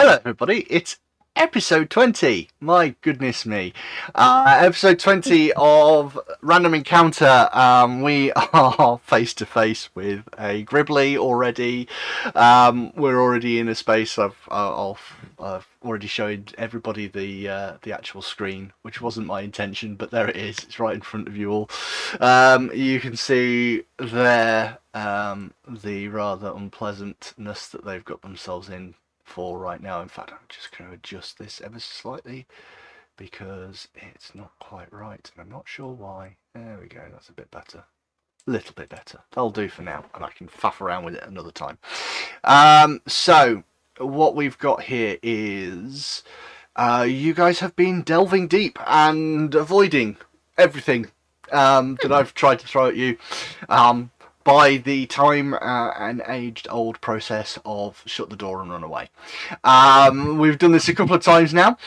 Hello everybody, it's episode 20, my goodness me. Episode 20 of Random Encounter. We are face to face with a Gribbly already. We're already in a space. I've already showed everybody the actual screen, which wasn't my intention, but there it is. It's right in front of you all. You can see there the rather unpleasantness that they've got themselves in for right now. In fact, I'm just going to adjust this ever slightly because it's not quite right and I'm not sure why. There we go, that's a bit better. A little bit better. That'll do for now, and I can faff around with it another time. So what we've got here is you guys have been delving deep and avoiding everything that I've tried to throw at you. By the time and aged-old process of shut the door and run away. We've done this a couple of times now.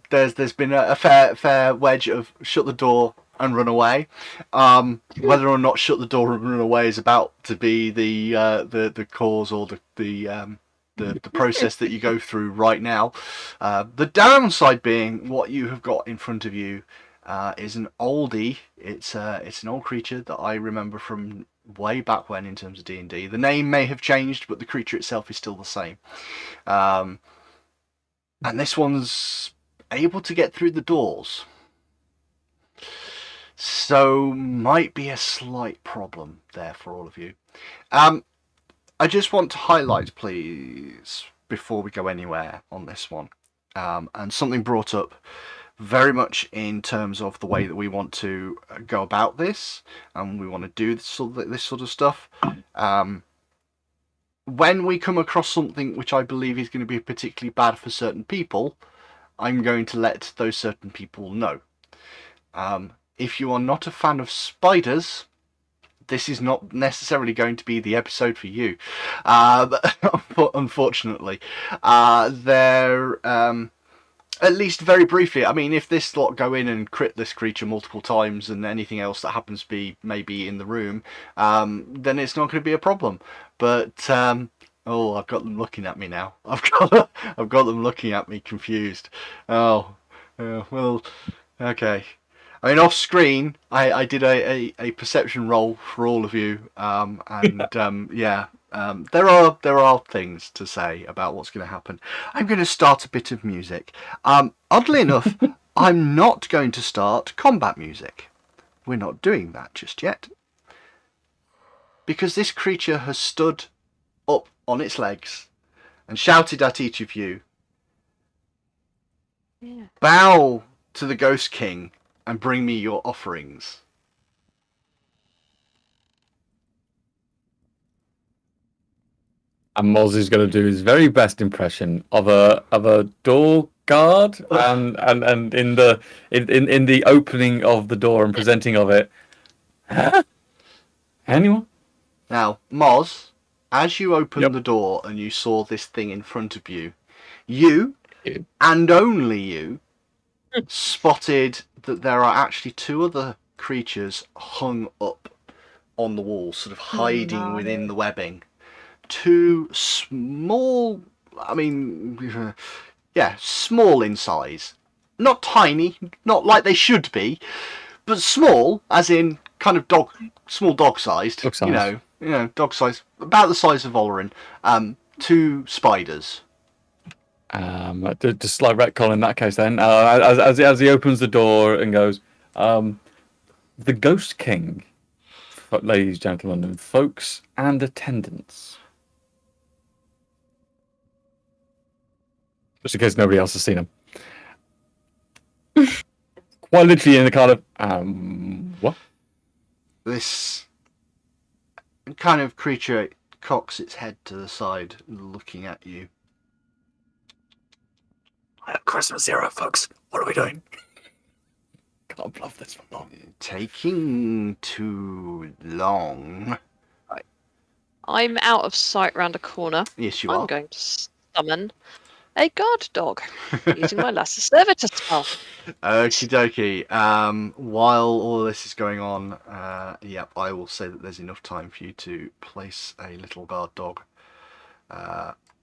There's been a fair wedge of shut the door and run away. Whether or not shut the door and run away is about to be the cause or the process that you go through right now. The downside being what you have got in front of you is an oldie. It's an old creature that I remember from way back when in terms of D&D. The name may have changed, but the creature itself is still the same. And this one's able to get through the doors. So might be a slight problem there for all of you. I just want to highlight, please, before we go anywhere on this one, and something brought up very much in terms of the way that we want to go about this, and we want to do this sort of stuff. When we come across something which I believe is going to be particularly bad for certain people, I'm going to let those certain people know. If you are not a fan of spiders, this is not necessarily going to be the episode for you. Unfortunately, at least very briefly, I mean, if this lot go in and crit this creature multiple times and anything else that happens to be maybe in the room, then it's not going to be a problem. But, oh, I've got them looking at me now. I've got them looking at me confused. Oh, well, okay. I mean, off screen, I did a perception roll for all of you, and yeah. There are things to say about what's going to happen. I'm going to start a bit of music. Oddly enough, I'm not going to start combat music. We're not doing that just yet. Because this creature has stood up on its legs and shouted at each of you. Yeah. Bow to the Ghost King and bring me your offerings. And Moz is going to do his very best impression of a door guard, and in the opening of the door and presenting of it. Huh? Anyone? Now, Moz, as you opened the door and you saw this thing in front of you, you and only you spotted that there are actually two other creatures hung up on the wall, sort of hiding within the webbing. Two small, I mean, yeah, small in size. Not tiny, not like they should be, but small, as in kind of small dog-sized. You know, dog-sized, about the size of Olrin. Two spiders. Just slight retcon in that case then. As he opens the door and goes, the Ghost King, ladies, gentlemen, folks, and attendants. Just in case nobody else has seen him. Quite literally in the kind of, what? This kind of creature cocks its head to the side, looking at you. Christmas era, folks. What are we doing? Can't bluff this for long. Taking too long. Right. I'm out of sight round a corner. Yes, you are. I'm going to summon a guard dog using my Lesser Servitor spell. Okie dokie. While all this is going on, yep, I will say that there's enough time for you to place a little guard dog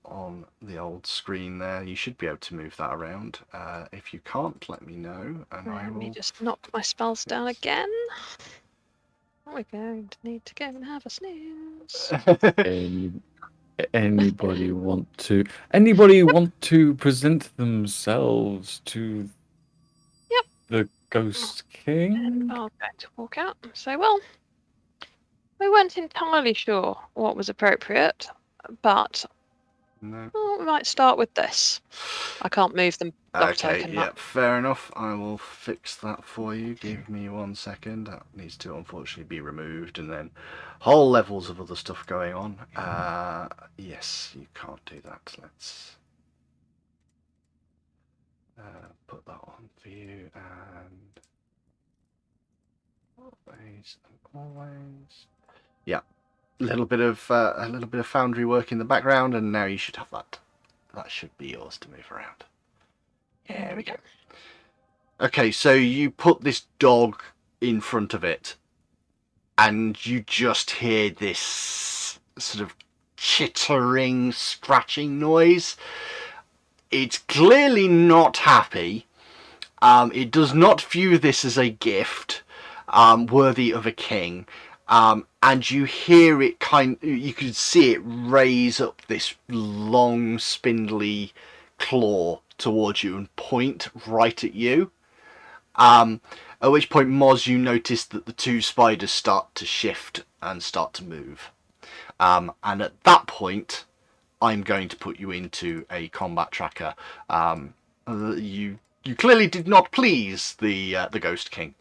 on the old screen there. You should be able to move that around. If you can't, let me know, and I Let me will. just knock my spells down again. We're going to need to go and have a snooze. Anybody want to present themselves to Yep. the Ghost King? I'm going to walk out and say, well, we weren't entirely sure what was appropriate, but No. we might start with this. I can't move them. Okay, yeah, fair enough. I will fix that for you. Give me 1 second. That needs to unfortunately be removed, and then whole levels of other stuff going on. Yes, you can't do that. Let's put that on for you, and always and always. Yeah, a little bit of foundry work in the background, and now you should have that. That should be yours to move around. There we go. Okay, so you put this dog in front of it, and you just hear this sort of chittering, scratching noise. It's clearly not happy. It does not view this as a gift worthy of a king. And you hear it you can see it raise up this long, spindly claw towards you and point right at you. At which point, Moz, you notice that the two spiders start to shift and start to move. And at that point, I'm going to put you into a combat tracker. You clearly did not please the Ghost King.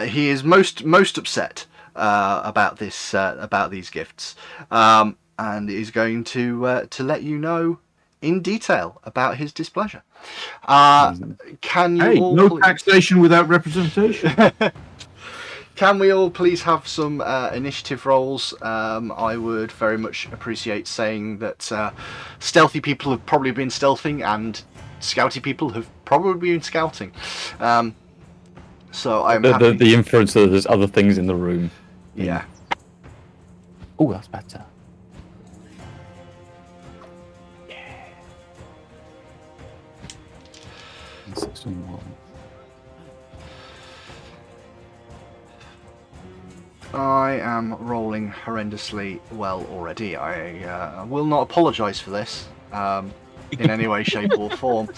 He is most upset about these gifts, and is going to let you know in detail about his displeasure. Can you all no taxation without representation. Can we all please have some initiative rolls? I would very much appreciate saying that stealthy people have probably been stealthing and scouty people have probably been scouting. So I'm happy. The inference that there's other things in the room. Yeah. Oh, that's better. Yeah. 6 and 1. I am rolling horrendously well already. I will not apologise for this in any way, shape or form.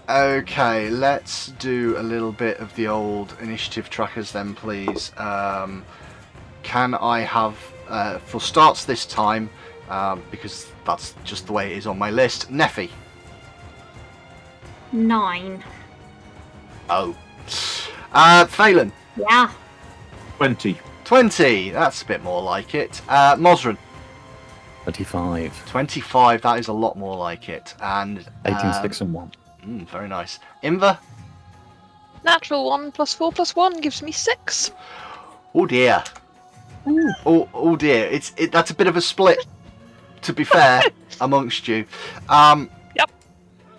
Okay, let's do a little bit of the old initiative trackers then, please. Can I have, for starts this time, because that's just the way it is on my list, Neffy? 9. Oh. Phelan? Yeah. 20. 20, that's a bit more like it. Mosran? 25. 25, that is a lot more like it. And 18, 6 and 1. Very nice. Inver? Natural 1 plus 4 plus 1 gives me 6. Oh dear. Oh dear. That's a bit of a split, to be fair, amongst you. Yep.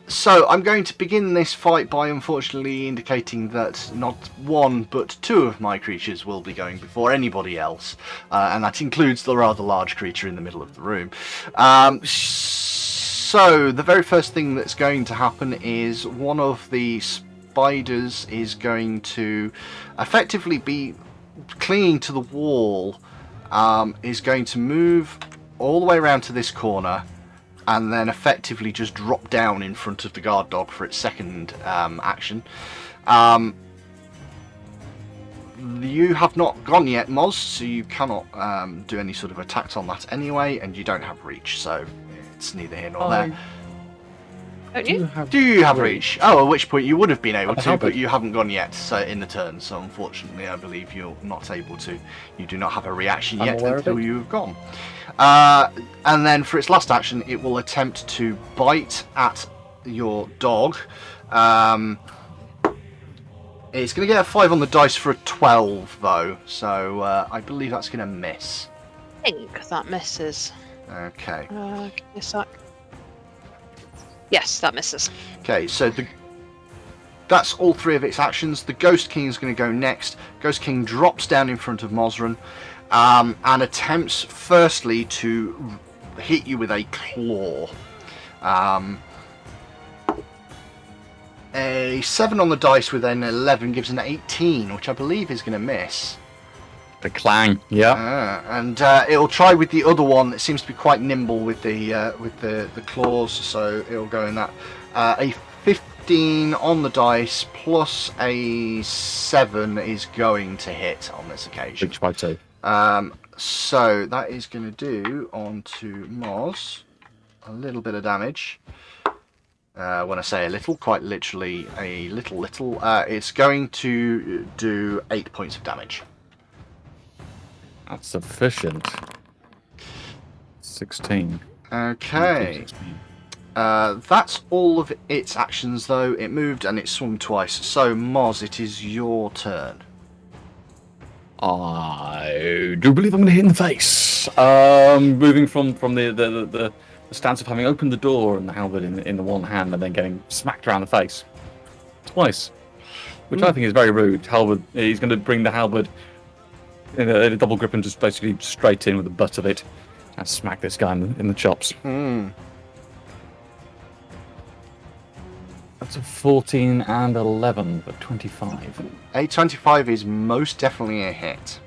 So I'm going to begin this fight by unfortunately indicating that not one but 2 of my creatures will be going before anybody else, and that includes the rather large creature in the middle of the room. So the very first thing that's going to happen is one of the spiders is going to effectively be clinging to the wall, is going to move all the way around to this corner and then effectively just drop down in front of the guard dog for its second action. You have not gone yet, Moz, so you cannot do any sort of attacks on that anyway, and you don't have reach, so it's neither here nor there. Don't you? Do you have reach? Oh, at which point you would have been able I to, have but it. you haven't gone yet, so in the turn, so unfortunately I believe you're not able to. You do not have a reaction I'm yet aware of until it. you have gone. And then for its last action, it will attempt to bite at your dog. It's going to get a 5 on the dice for a 12, though, so I believe that's going to miss. I think that misses. Okay. Yes, that misses. Okay, so that's all 3 of its actions. The Ghost King is going to go next. Ghost King drops down in front of Mosran. and attempts firstly to hit you with a claw. A 7 on the dice with an 11 gives an 18, which I believe is going to miss. The clang, yeah. And it'll try with the other one. It seems to be quite nimble with the claws, so it'll go in that. A 15 on the dice plus a 7 is going to hit on this occasion. Which by 2. So that is going to do onto Moz a little bit of damage. When I say a little, quite literally a little, it's going to do 8 points of damage. That's sufficient. 16. Okay. That's all of its actions, though. It moved and it swung twice. So, Moz, it is your turn. I do believe I'm going to hit in the face. Moving from the stance of having opened the door and the halberd in the one hand and then getting smacked around the face twice, which I think is very rude. Halberd, he's going to bring the halberd in a double grip and just basically straight in with the butt of it and smack this guy in the chops. That's a 14 and 11, but 25. A 25 is most definitely a hit.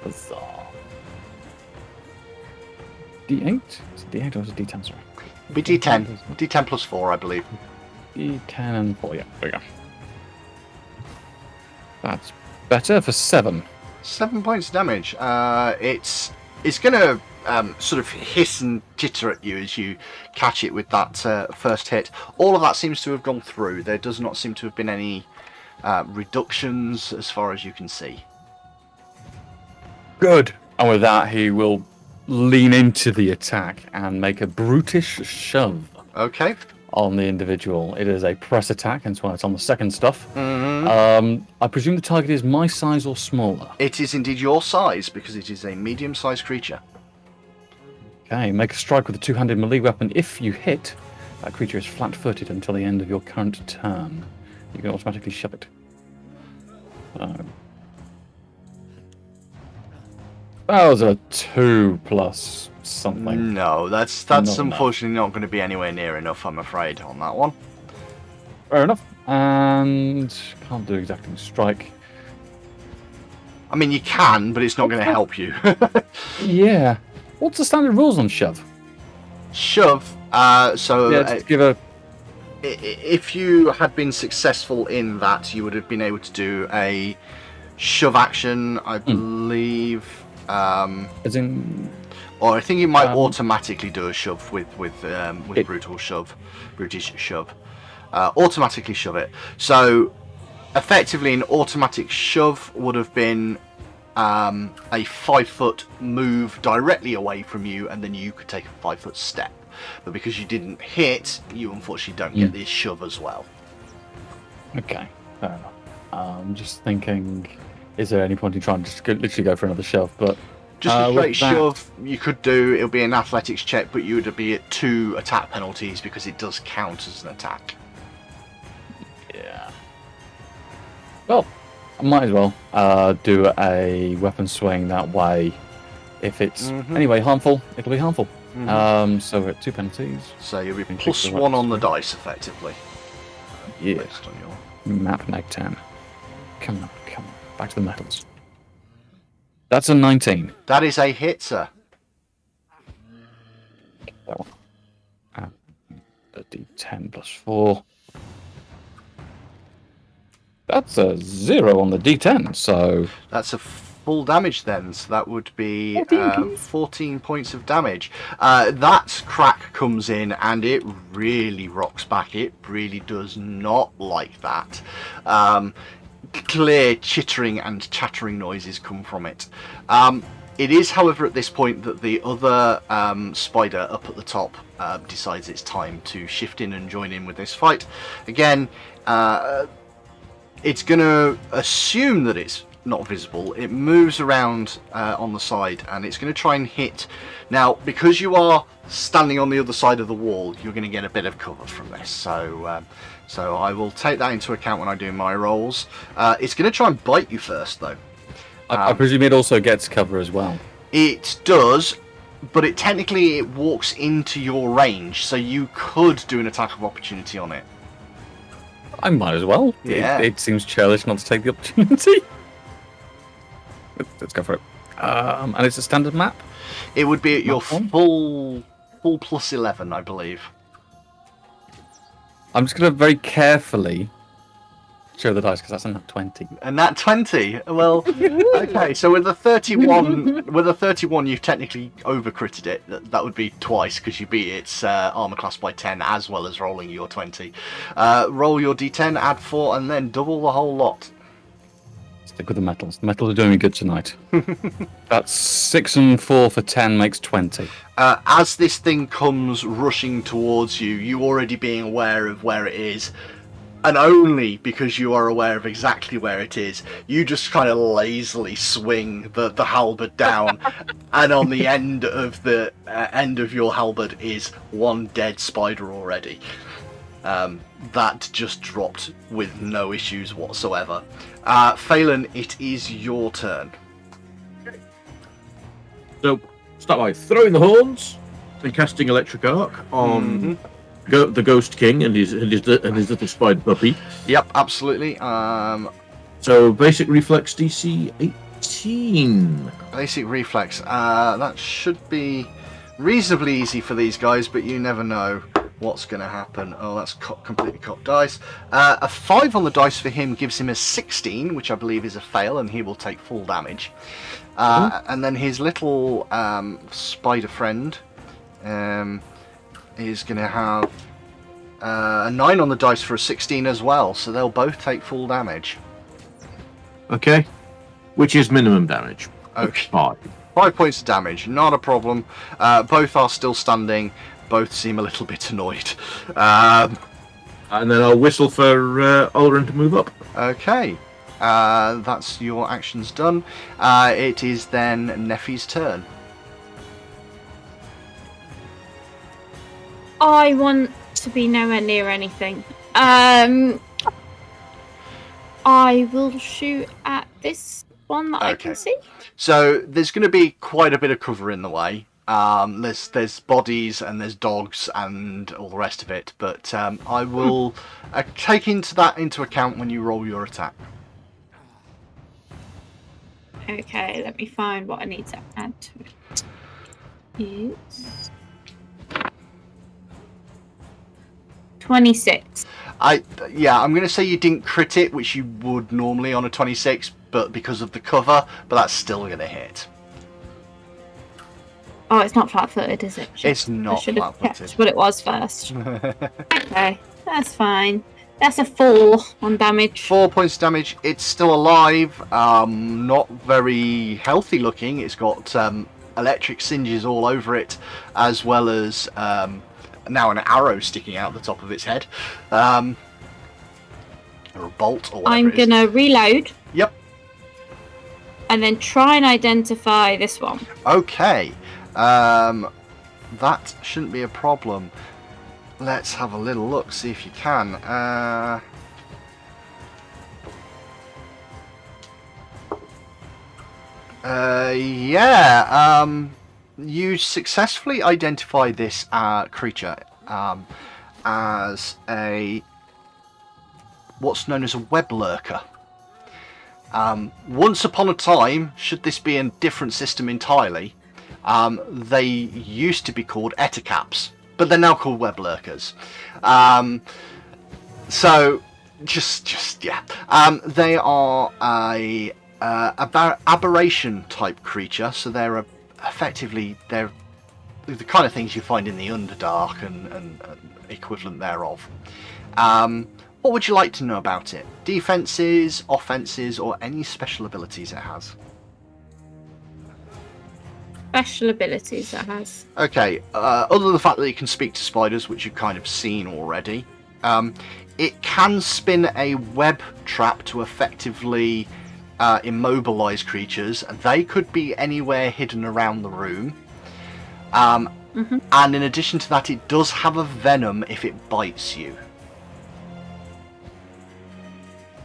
Bizarre. D8? Is it D8 or is it D10, sorry? Be D10. D10 plus 4, I believe. D10 and 4, yeah, there we go. That's better for 7. 7 points of damage. It's going to sort of hiss and jitter at you as you catch it with that first hit. All of that seems to have gone through. There does not seem to have been any reductions as far as you can see. Good. And with that, he will lean into the attack and make a brutish shove. Okay. On the individual. It is a press attack, and so it's on the second stuff. I presume the target is my size or smaller. It is indeed your size, because it is a medium-sized creature. Okay, make a strike with a two-handed melee weapon. If you hit, that creature is flat-footed until the end of your current turn. You can automatically shove it. That was a 2 plus something. No, that's unfortunately not going to be anywhere near enough, I'm afraid, on that one. Fair enough. And can't do exacting strike. I mean, you can, but it's not going to help you. Yeah. What's the standard rules on shove? Shove. So yeah, just give a. If you had been successful in that, you would have been able to do a shove action, I believe. As in. Or I think you might automatically do a shove with brutish shove. Automatically shove it. So, effectively, an automatic shove would have been a 5-foot move directly away from you, and then you could take a 5-foot step. But because you didn't hit, you unfortunately don't get this shove as well. Okay, fair enough. I'm just thinking, is there any point in trying to just literally go for another shove? But just a straight shove you could do. It'll be an athletics check, but you would be at 2 attack penalties because it does count as an attack. Yeah. Well, I might as well do a weapon swing that way. If it's anyway harmful, it'll be harmful. So we're at 2 penalties. So you'll be plus 1 on the dice, effectively. Yeah. Based on your Map neg 10. Come on. Back to the metals. That's a 19. That is a hit, sir. That one. A D10 plus 4. That's a 0 on the D10, so... That's a full damage then, so that would be 14 points of damage. That crack comes in and it really rocks back. It really does not like that. Clear chittering and chattering noises come from it. It is, however, at this point that the other spider up at the top decides it's time to shift in and join in with this fight. Again, it's going to assume that it's not visible. It moves around on the side and it's going to try and hit. Now, because you are standing on the other side of the wall, you're going to get a bit of cover from this. So I will take that into account when I do my rolls. It's going to try and bite you first, though. I presume it also gets cover as well. It does, but it walks into your range, so you could do an attack of opportunity on it. I might as well. Yeah. It seems churlish not to take the opportunity. Let's go for it. And it's a standard map? It would be at your Map one? full plus 11, I believe. I'm just going to very carefully show the dice because that's a nat 20. And that 20. Well, okay. So with a 31, you've technically overcritted it. That would be twice because you beat its armor class by 10 as well as rolling your 20. Roll your d10, add 4, and then double the whole lot. Stick with the metals. The metals are doing me good tonight. That's 6 and 4 for 10 makes 20. As this thing comes rushing towards you, you already being aware of where it is. And only because you are aware of exactly where it is, you just kind of lazily swing the halberd down, and on the end of your halberd is one dead spider already. That just dropped with no issues whatsoever. Phelan, it is your turn. So, start by throwing the horns and casting Electric Arc on the Ghost King and his little spider puppy. Yep, absolutely. So, basic reflex DC 18. Basic reflex. That should be reasonably easy for these guys, but you never know what's going to happen. Oh, that's completely cocked dice. A 5 on the dice for him gives him a 16, which I believe is a fail, and he will take full damage. And then his little spider friend is going to have a 9 on the dice for a 16 as well, so they'll both take full damage. Okay. Which is minimum damage. Okay. 5. 5 points of damage, not a problem. Both are still standing. Both seem a little bit annoyed. And then I'll whistle for Olrin to move up. Okay. That's your actions done. It is then Neffy's turn. I want to be nowhere near anything. I will shoot at this one that I can see. So there's going to be quite a bit of cover in the way. There's bodies and there's dogs and all the rest of it, but I will take into account when you roll your attack. Okay, let me find what I need to add to it. It's 26. I'm going to say you didn't crit it, which you would normally on a 26, but because of the cover, but that's still going to hit. Oh, it's not flat-footed, is it? It's not flat-footed. What it was first. Okay, that's fine. That's a 4 on damage. 4 points of damage. It's still alive. Not very healthy looking. It's got electric singes all over it, as well as now an arrow sticking out the top of its head. Or a bolt or whatever I'm going to reload. Yep. And then try and identify this one. Okay. That shouldn't be a problem. Let's have a little look, see if you can. You successfully identify this creature as what's known as a web lurker. Once upon a time, should this be a different system entirely, they used to be called etacaps, but they're now called web lurkers. They are a aberration type creature, so they're effectively they're the kind of things you find in the Underdark and equivalent thereof. What would you like to know about it? Defenses, offenses, or any special abilities it has? Special abilities it has. Okay, other than the fact that it can speak to spiders, which you've kind of seen already, it can spin a web trap to effectively immobilize creatures. They could be anywhere hidden around the room. And in addition to that, it does have a venom if it bites you.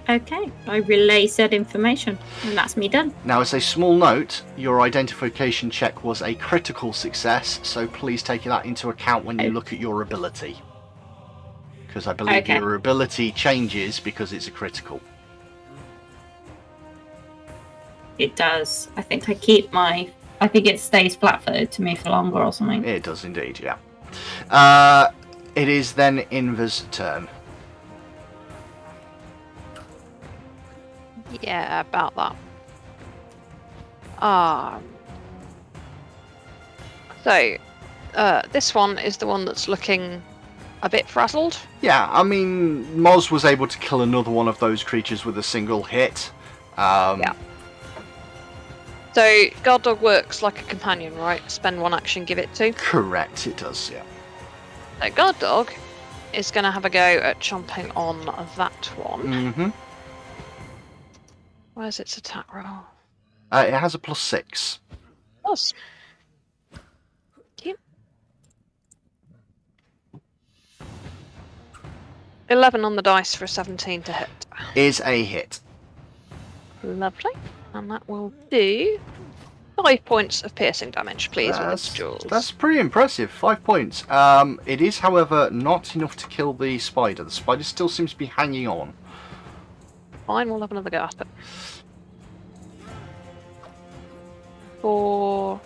Okay, I relay said information, and that's me done. Now, as a small note, your identification check was a critical success, so please take that into account when you look at your ability. Because I believe Okay. your ability changes because it's a critical. It does. I think it stays flat-footed to me for longer or something. It does indeed, yeah. It is then Inva's turn. Yeah, about that. So, this one is the one that's looking a bit frazzled. Yeah, I mean, Moz was able to kill another one of those creatures with a single hit. Yeah. So, guard dog works like a companion, right? Spend one action, give it two. Correct, it does, yeah. So, guard dog is going to have a go at chomping on that one. Mm-hmm. Where's its attack roll? It has a +6. Plus. Cute. 11 on the dice for a 17 to hit. Is a hit. Lovely. And that will do 5 points of piercing damage, please, with its jaws. That's pretty impressive. 5 points. It is, however, not enough to kill the spider. The spider still seems to be hanging on. Fine, we'll have another go at it. For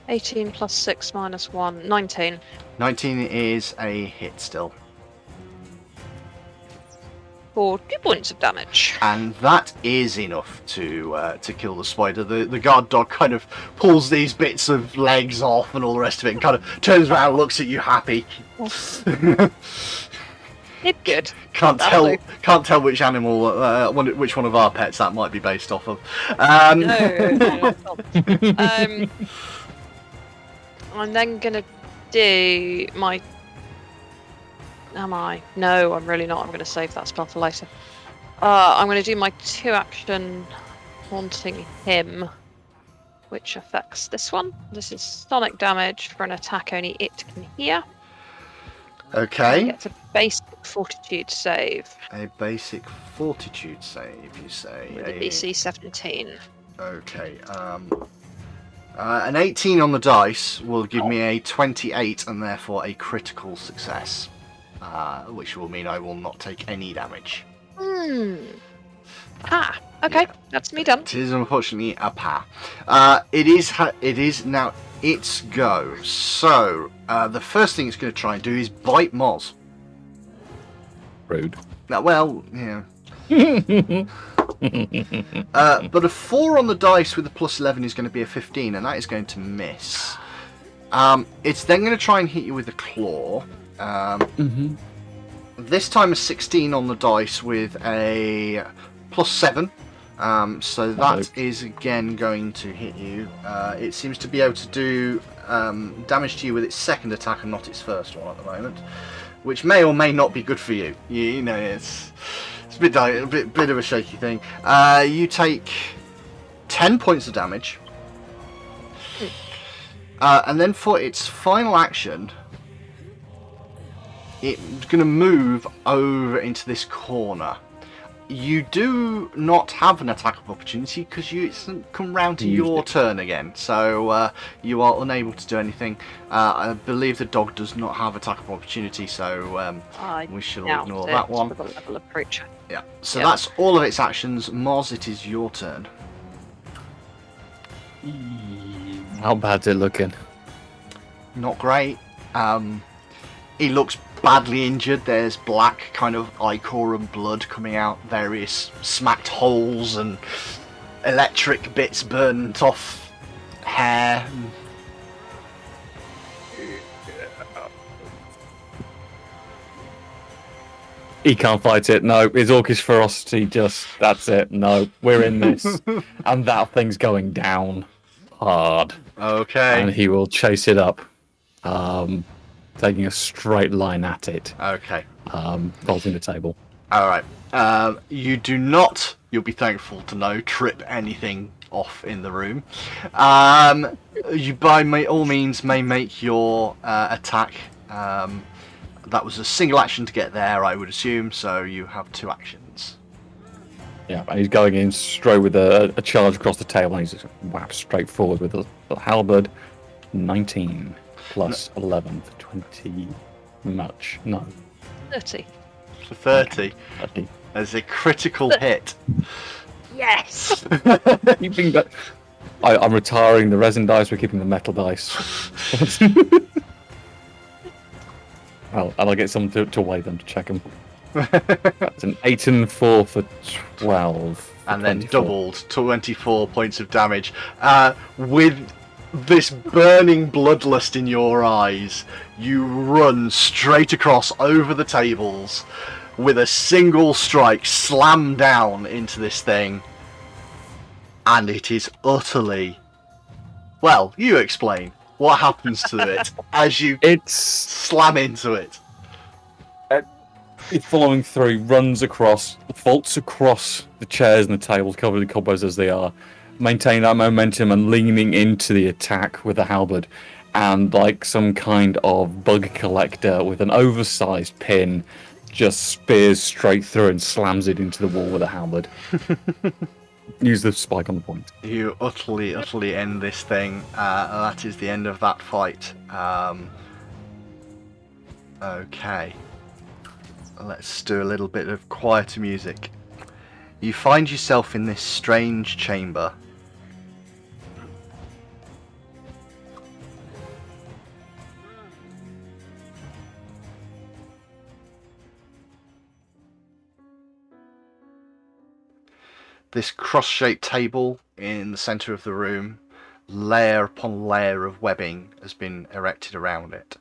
18 plus 6 minus 1, 19. 19 is a hit still. For 2 points of damage. And that is enough to kill the spider. The guard dog kind of pulls these bits of legs off and all the rest of it and kind of turns around and looks at you happy. Did good. Can't tell which animal, which one of our pets that might be based off of. No. I'm then gonna do my. Am I? No, I'm really not. I'm gonna save that spell for later. I'm gonna do my 2-action haunting him, which affects this one. This is sonic damage for an attack only it can hear. Okay. It's a basic fortitude save. A basic fortitude save, you say. With a DC 17. Okay. An 18 on the dice will give me a 28 and therefore a critical success, which will mean I will not take any damage. Okay, Yeah. that's me done. It is unfortunately a pa. It is now its go. So the first thing it's going to try and do is bite Moz. Rude. Now, well, yeah. But a 4 on the dice with a +11 is going to be a 15, and that is going to miss. It's then going to try and hit you with a claw. This time a 16 on the dice with a +7. So that is again going to hit you. It seems to be able to do damage to you with its second attack and not its first one at the moment, which may or may not be good for you. You know, it's a bit of a shaky thing. You take 10 points of damage, and then for its final action, it's going to move over into this corner. You do not have an attack of opportunity because it's come round to your turn again, so you are unable to do anything. I believe the dog does not have attack of opportunity, so we shall ignore that one. With a level of creature. Yeah. So that's all of its actions. Moz, it is your turn. How bad's it looking? Not great. He looks badly injured. There's black kind of ichor and blood coming out, various smacked holes and electric bits burnt off hair. He can't fight it. No, his orcish ferocity that's it. No, we're in this. And that thing's going down hard. Okay. And he will chase it up. Taking a straight line at it. Okay. Vaulting the table. Alright. You do not, you'll be thankful to know, trip anything off in the room. You by all means may make your attack. that was a single action to get there, I would assume. So you have 2 actions. Yeah, and he's going in straight with a charge across the table, and he's just whap straight forward with the halberd. 19 plus 11 for 20. Much? No. 30. For 30, 30. as a critical hit. Yes! Keeping that. I'm retiring the resin dice. We're keeping the metal dice. and I'll get someone to weigh them to check them. That's an 8 and 4 for 12. For And then 24. doubled 24 points of damage. With this burning bloodlust in your eyes, you run straight across over the tables with a single strike, slam down into this thing, and it is utterly... Well, you explain what happens to it as you It's slam into it. following through, runs across, vaults across the chairs and the tables covered in cobwebs as they are, maintaining that momentum and leaning into the attack with the halberd, and like some kind of bug collector with an oversized pin, just spears straight through and slams it into the wall with a halberd. Use the spike on the point. You utterly end this thing. That is the end of that fight. Okay. Let's do a little bit of quieter music. You find yourself in this strange chamber. This cross-shaped table in the centre of the room, layer upon layer of webbing has been erected around it.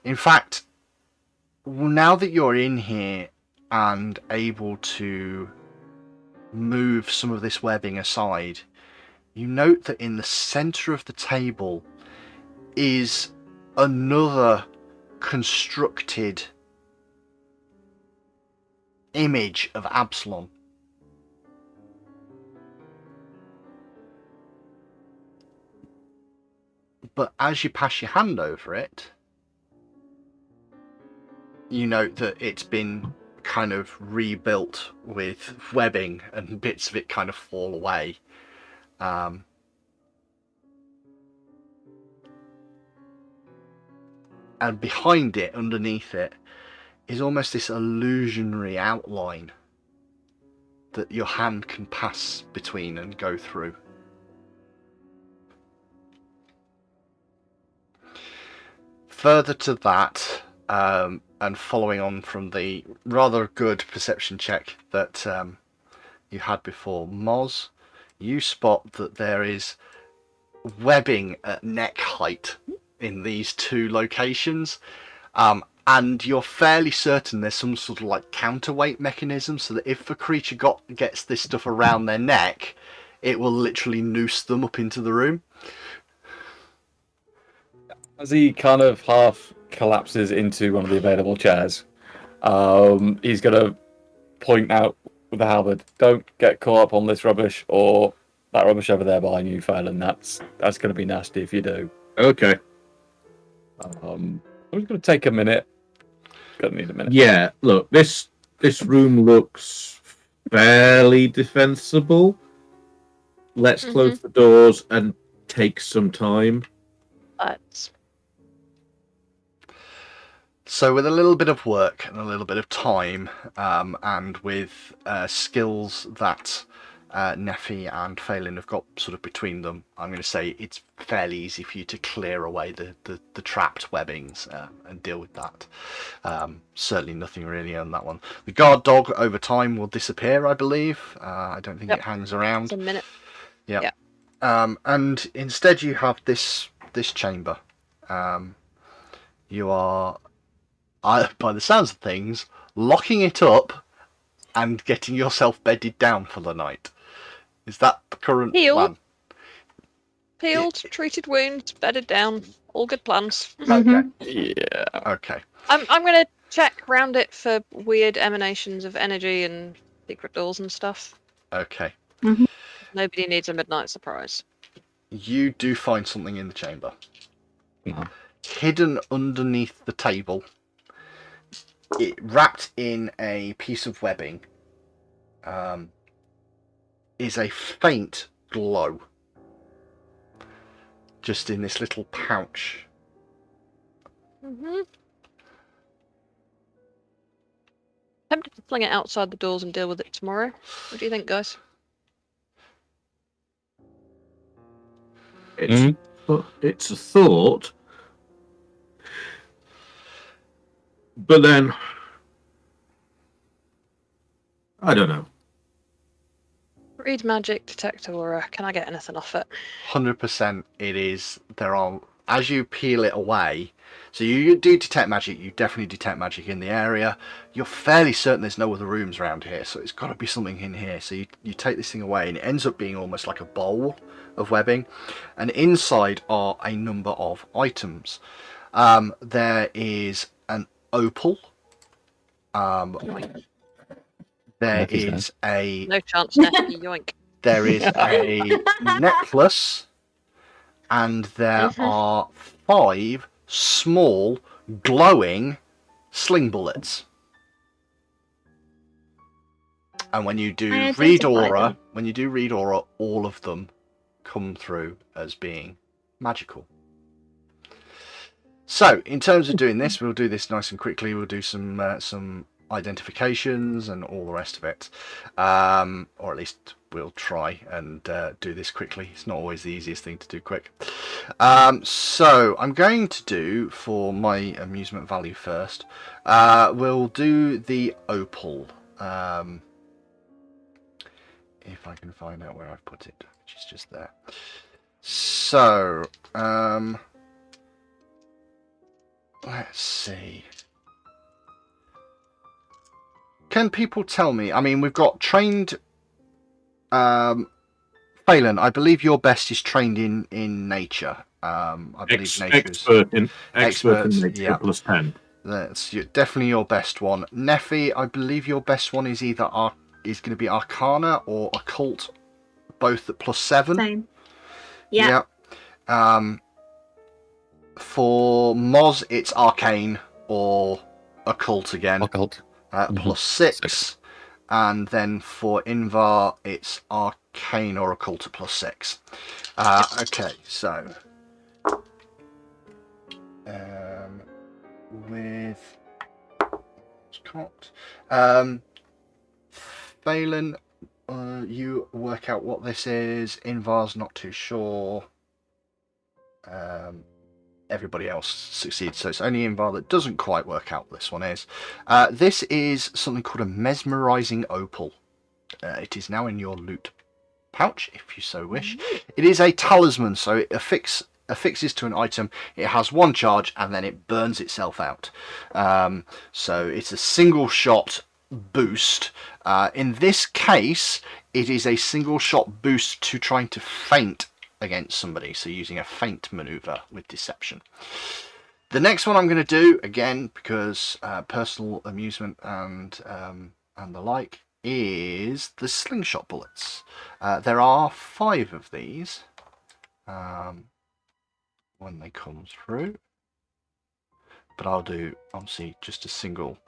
In fact, now that you're in here and able to move some of this webbing aside, you note that in the centre of the table is another constructed image of Absalom. But as you pass your hand over it, you note that it's been kind of rebuilt with webbing and bits of it kind of fall away. And behind it, underneath it, is almost this illusionary outline that your hand can pass between and go through. Further to that, and following on from the rather good perception check that you had before, Moz, you spot that there is webbing at neck height in these 2 locations, and you're fairly certain there's some sort of like counterweight mechanism, so that if the creature gets this stuff around their neck, it will literally noose them up into the room. As he kind of half collapses into one of the available chairs, he's going to point out with the halberd, don't get caught up on this rubbish or that rubbish over there behind you, Phelan. That's going to be nasty if you do. Okay. I'm just going to take a minute. Going to need a minute. Yeah, look, this room looks fairly defensible. Let's close the doors and take some time. So with a little bit of work and a little bit of time, and with skills that Neffy and Phelan have got sort of between them, I'm going to say it's fairly easy for you to clear away the trapped webbings and deal with that. Certainly nothing really on that one. The guard dog over time will disappear, I believe. I don't think it hangs around. It's a minute. Yeah. And instead you have this chamber. You are, by the sounds of things, locking it up and getting yourself bedded down for the night. Is that the current plan? Peeled, treated wounds, bedded down. All good plans. Okay. Yeah. Okay. I'm going to check round it for weird emanations of energy and secret doors and stuff. Okay. Nobody needs a midnight surprise. You do find something in the chamber. No. Hidden underneath the table wrapped in a piece of webbing, is a faint glow, just in this little pouch. Mm-hmm. Tempted to fling it outside the doors and deal with it tomorrow. What do you think, guys? It's a thought, but then I don't know. Read magic, detect aura. Can I get anything off it? 100% it is. There are, as you peel it away, so you do detect magic, you definitely detect magic in the area. You're fairly certain there's no other rooms around here, so it's got to be something in here. So you take this thing away, and it ends up being almost like a bowl of webbing, and inside are a number of items. There is an opal. There is a... No chance, Neffy, yoink. There is a necklace, and there are 5 small glowing sling bullets. And when you do read aura, all of them come through as being magical. So, in terms of doing this, we'll do this nice and quickly. We'll do some identifications and all the rest of it, or at least we'll try and do this quickly. It's not always the easiest thing to do quick. So I'm going to do, for my amusement value first, we'll do the opal, if I can find out where I've put it, which is just there. So let's see. Can people tell me? I mean, we've got trained. Phelan, I believe your best is trained in nature. I believe nature's expert in nature, yeah. plus 10. That's definitely your best one. Neffy, I believe your best one is either going to be Arcana or Occult, both at plus 7. Same. Yeah. For Moz, it's Arcane or Occult again. Occult. Plus 6. And then for Invar, it's Arcane or Occult at plus 6. Okay, so with Scott, Phelan, you work out what this is. Invar's not too sure. Everybody else succeeds, so it's only Invar that doesn't quite work out what this one is. This is something called a Mesmerizing Opal. It is now in your loot pouch, if you so wish. It is a talisman, so it affixes to an item. It has 1 charge, and then it burns itself out. So it's a single shot boost. In this case, it is a single shot boost to trying to feint against somebody, so using a feint maneuver with deception. The next one I'm going to do, again because personal amusement and the like, is the slingshot bullets. There are 5 of these when they come through, but I'll do obviously just a single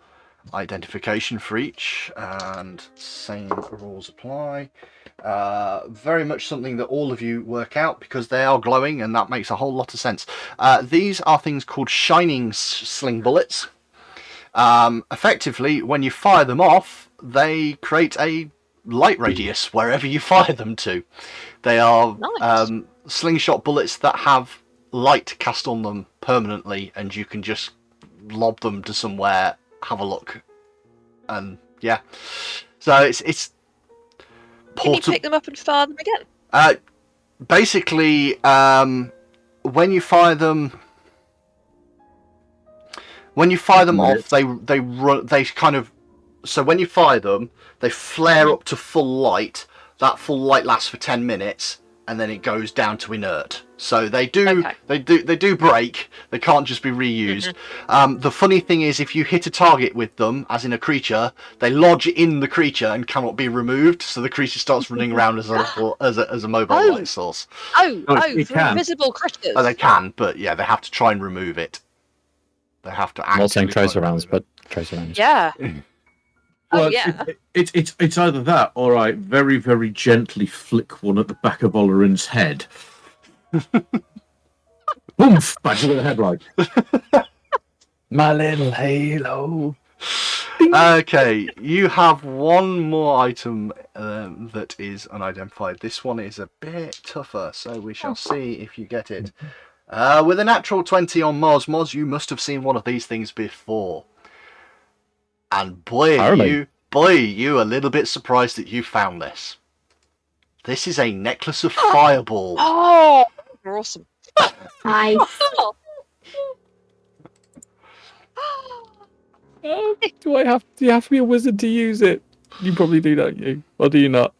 identification for each, and same rules apply. Very much something that all of you work out because they are glowing, and that makes a whole lot of sense. These are things called shining sling bullets. Effectively, when you fire them off, they create a light radius wherever you fire them to. They are nice. Slingshot bullets that have light cast on them permanently, and you can just lob them to somewhere, have a look, and yeah. So it's Can you pick them up and fire them again? Basically, when you fire them off, they run. They kind of. So when you fire them, they flare up to full light. That full light lasts for 10 minutes, and then it goes down to inert. So they do break. They can't just be reused. The funny thing is, if you hit a target with them, as in a creature, they lodge in the creature and cannot be removed. So the creature starts running around as a mobile light source. For invisible critters. Oh, they can, but yeah, they have to try and remove it. They have to. I'm not saying tracer rounds, but Tracer range. Yeah. Well, Oh yeah. it's either that or I very, very gently flick one at the back of Olarin's head. Oomph! Back with the headlight. My little halo. Okay, you have one more item that is unidentified. This one is a bit tougher, so we shall see if you get it. With a natural 20 on Moz, you must have seen one of these things before. And boy, Apparently. you a little bit surprised that you found this. This is a necklace of fireballs. Oh, you're awesome. Nice. Do you have to be a wizard to use it? You probably do, don't you? Or do you not?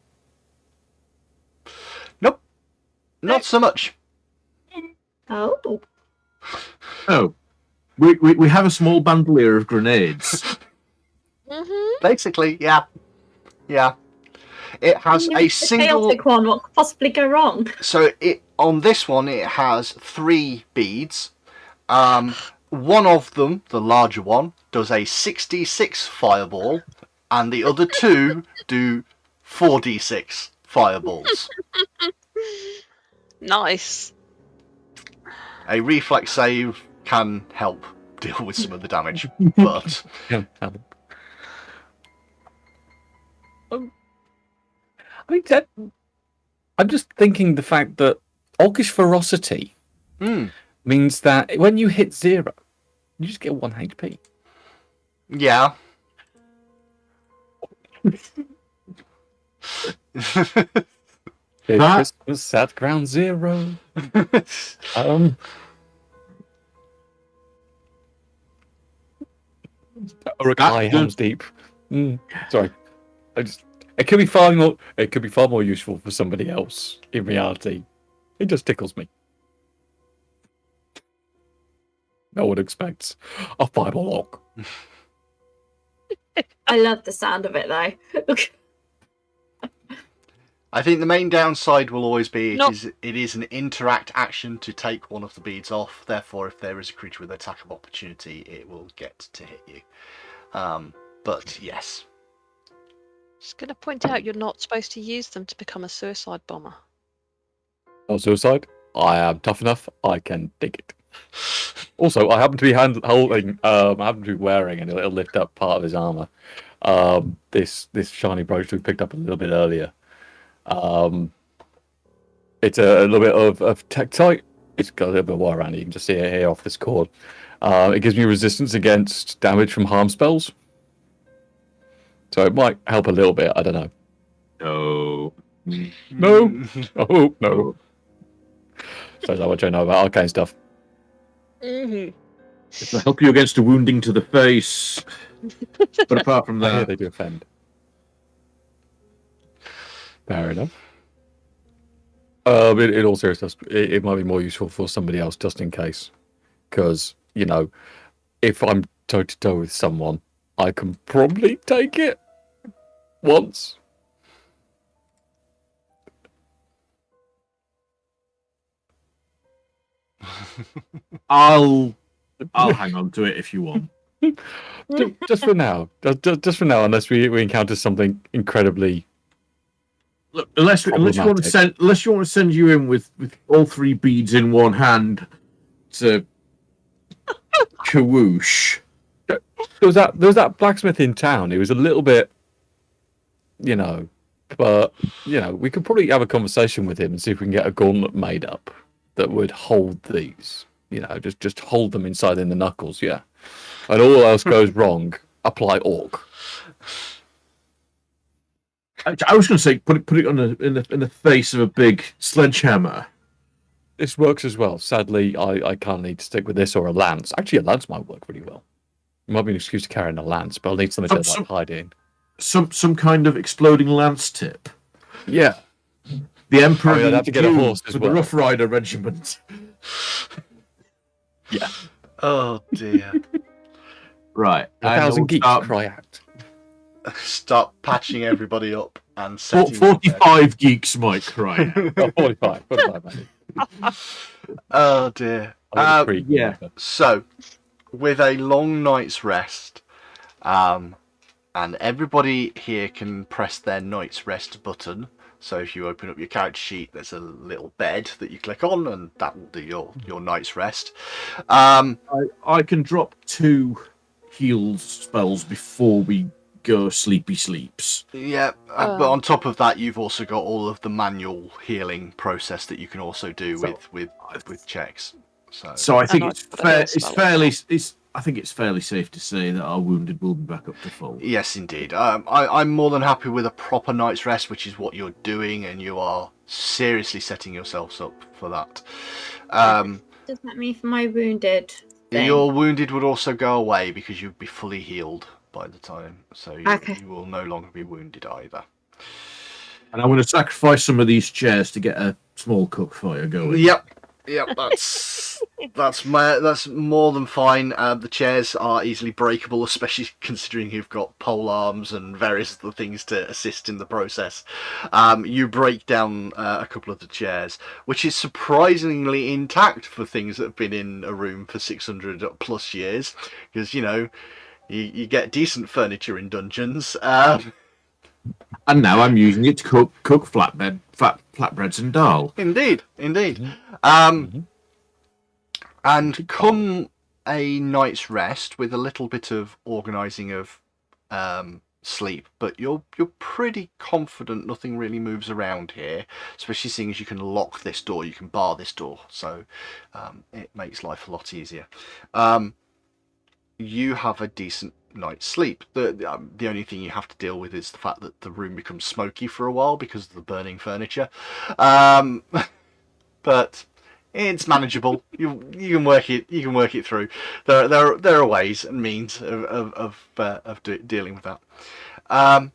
Nope, not so much. Oh. Oh, we have a small bandolier of grenades. Basically, yeah. It has a single. chaotic one. What could possibly go wrong? So on this one, it has 3 beads. One of them, the larger one, does a 66 fireball, and the other 2 do 4d6 fireballs. Nice. A reflex save can help deal with some of the damage, but I mean, I'm just thinking the fact that Orcish ferocity means that when you hit 0, you just get 1 HP. yeah. Christmas at ground 0. Or a Kai Helm's Deep. Sorry, it could be far more useful for somebody else. In reality, it just tickles me. No one expects a fireball orc. I love the sound of it though. I think the main downside will always be it is an interact action to take one of the beads off. Therefore, if there is a creature with attack of opportunity, it will get to hit you. But yes. Just going to point out you're not supposed to use them to become a suicide bomber. Not suicide. I am tough enough. I can dig it. Also, I happen to be holding. I happen to be wearing, and it'll lift up part of his armor. This shiny brooch we picked up a little bit earlier. It's a little bit of Tektite. It's got a little bit of wire around it. You can just see it here off this cord. It gives me resistance against damage from harm spells. So it might help a little bit. I don't know. No. Oh, no. So is that what you know about arcane stuff? It'll help you against a wounding to the face. But apart from I hear that, they do offend. Fair enough. In all seriousness, it might be more useful for somebody else just in case. Because, you know, if I'm toe to toe with someone, I can probably take it once. I'll hang on to it if you want. Just for now. Just for now, unless we encounter something incredibly. Look, unless you want to send you in with all 3 beads in one hand to Kawoosh. There was that blacksmith in town. He was a little bit, you know, but you know, we could probably have a conversation with him and see if we can get a gauntlet made up that would hold these. You know, just hold them inside in the knuckles, yeah. And all else goes wrong, apply orc. I was going to say put it on in the face of a big sledgehammer. This works as well. Sadly, I can't need to stick with this or a lance. Actually, a lance might work really well. It might be an excuse to carry a lance, but I'll need something to like hide in. Some kind of exploding lance tip. Yeah. The Emperor I'd have to get a horse as with well. the Rough Rider Regiment. Yeah. Oh dear. Right. 1,000 geeks cry out. Start patching everybody up and setting 45 geeks might cry. Oh, 45 maybe. Oh dear. Yeah. So, with a long night's rest, And everybody here can press their night's rest button. So if you open up your character sheet, there's a little bed that you click on, and that will do your night's rest. I can drop 2 heal spells before we go sleepy sleeps. Yeah, but on top of that, you've also got all of the manual healing process that you can also do with checks. So I think And it's I've got a heal spell I think it's fairly safe to say that our wounded will be back up to full. Yes, indeed. I'm more than happy with a proper night's rest, which is what you're doing, and you are seriously setting yourselves up for that. Does that mean for my wounded thing? Your wounded would also go away because you'd be fully healed by the time, so you will no longer be wounded either. And I'm going to sacrifice some of these chairs to get a small cook fire going. Yep, that's more than fine. The chairs are easily breakable, especially considering you've got pole arms and various other things to assist in the process. You break down a couple of the chairs, which is surprisingly intact for things that have been in a room for 600 plus years, because you get decent furniture in dungeons. And now I'm using it to cook flatbreads and dal. Indeed. And come a night's rest with a little bit of organising of sleep, but you're pretty confident nothing really moves around here, especially seeing as you can lock this door, you can bar this door, so it makes life a lot easier. You have a decent night's sleep. The only thing you have to deal with is the fact that the room becomes smoky for a while because of the burning furniture, but it's manageable. You can work it through. There are ways and means of dealing with that.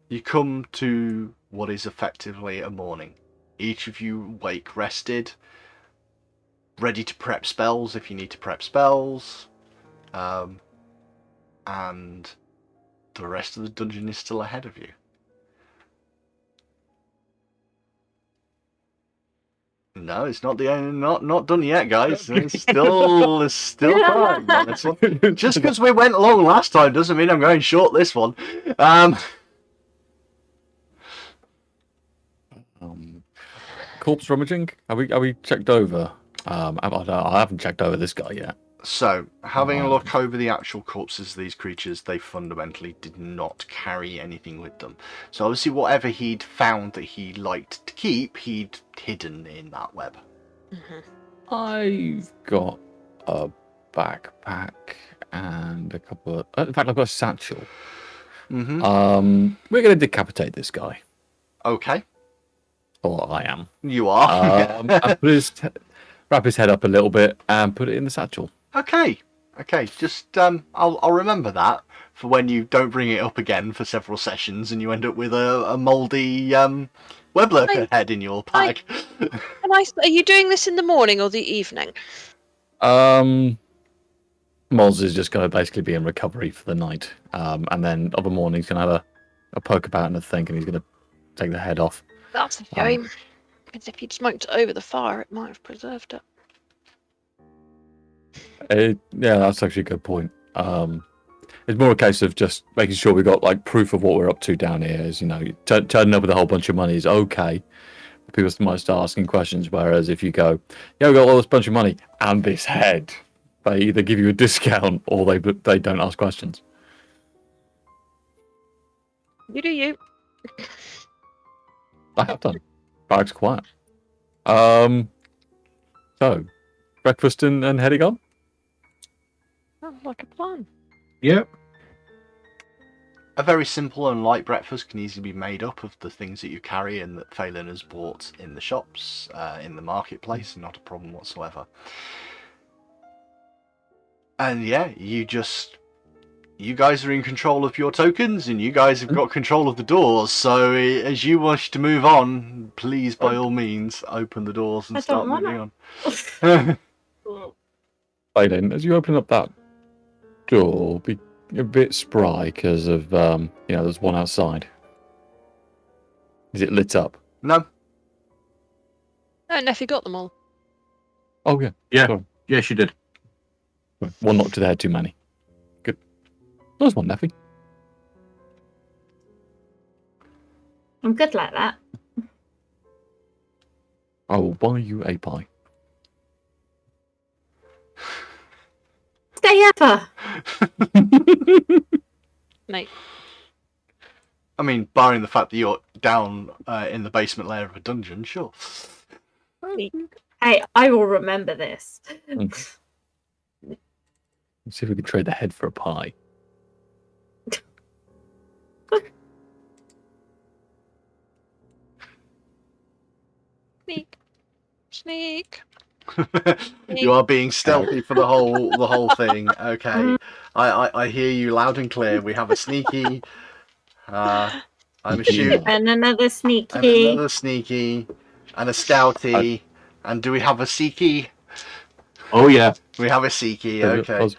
You come to what is effectively a morning. Each of you wake rested, ready to prep spells if you need to prep spells. And the rest of the dungeon is still ahead of you. No, it's not not done yet, guys. There's still time on this one. Just because we went long last time doesn't mean I'm going short this one. Corpse rummaging? Are we checked over? I haven't checked over this guy yet. So, having a look over the actual corpses of these creatures, they fundamentally did not carry anything with them. So obviously whatever he'd found that he liked to keep, he'd hidden in that web. Mm-hmm. I've got a backpack and a couple of... In fact, I've got a satchel. Mm-hmm. We're going to decapitate this guy. Okay. Or I am. You are. And wrap his head up a little bit and put it in the satchel. Okay. Just I'll remember that for when you don't bring it up again for several sessions and you end up with a mouldy web lurker head in your pack. Are you doing this in the morning or the evening? Moz is just going to basically be in recovery for the night, and then of a morning he's going to have a poke about and a think, and he's going to take the head off. That's a shame. Because if you'd smoked it over the fire, it might have preserved it. Yeah, that's actually a good point. It's more a case of just making sure we got like proof of what we're up to down here. Is turning up with a whole bunch of money is okay. People might start asking questions. Whereas if you go, yeah, we got all this bunch of money and this head, they either give you a discount or they don't ask questions. You do you. I have done. Bag's quiet. So breakfast and heading on. Sounds like a plan. Yep. A very simple and light breakfast can easily be made up of the things that you carry and that Phelan has bought in the shops, in the marketplace, not a problem whatsoever. And yeah, you guys are in control of your tokens and you guys have got control of the doors, so as you wish to move on, please by all means open the doors and start moving on. Phelan, as you open up that door, be a bit spry because of there's one outside. Is it lit up? No. No, Neffy got them all. Oh yeah. Yeah. Sorry. Yeah, she did. One knock to the head too many. Good. Nice one, Neffy. I'm good like that. I will buy you a pie. Stay ever. Mate. I mean, barring the fact that you're down in the basement layer of a dungeon, sure. I will remember this. Let's see if we can trade the head for a pie. Sneak. Sneak. You are being stealthy for the whole thing. Okay, I hear you loud and clear. We have a sneaky. I'm assuming And another and sneaky. another sneaky, and a stouty, and do we have a seeky? Oh yeah. We have a seeky. Okay.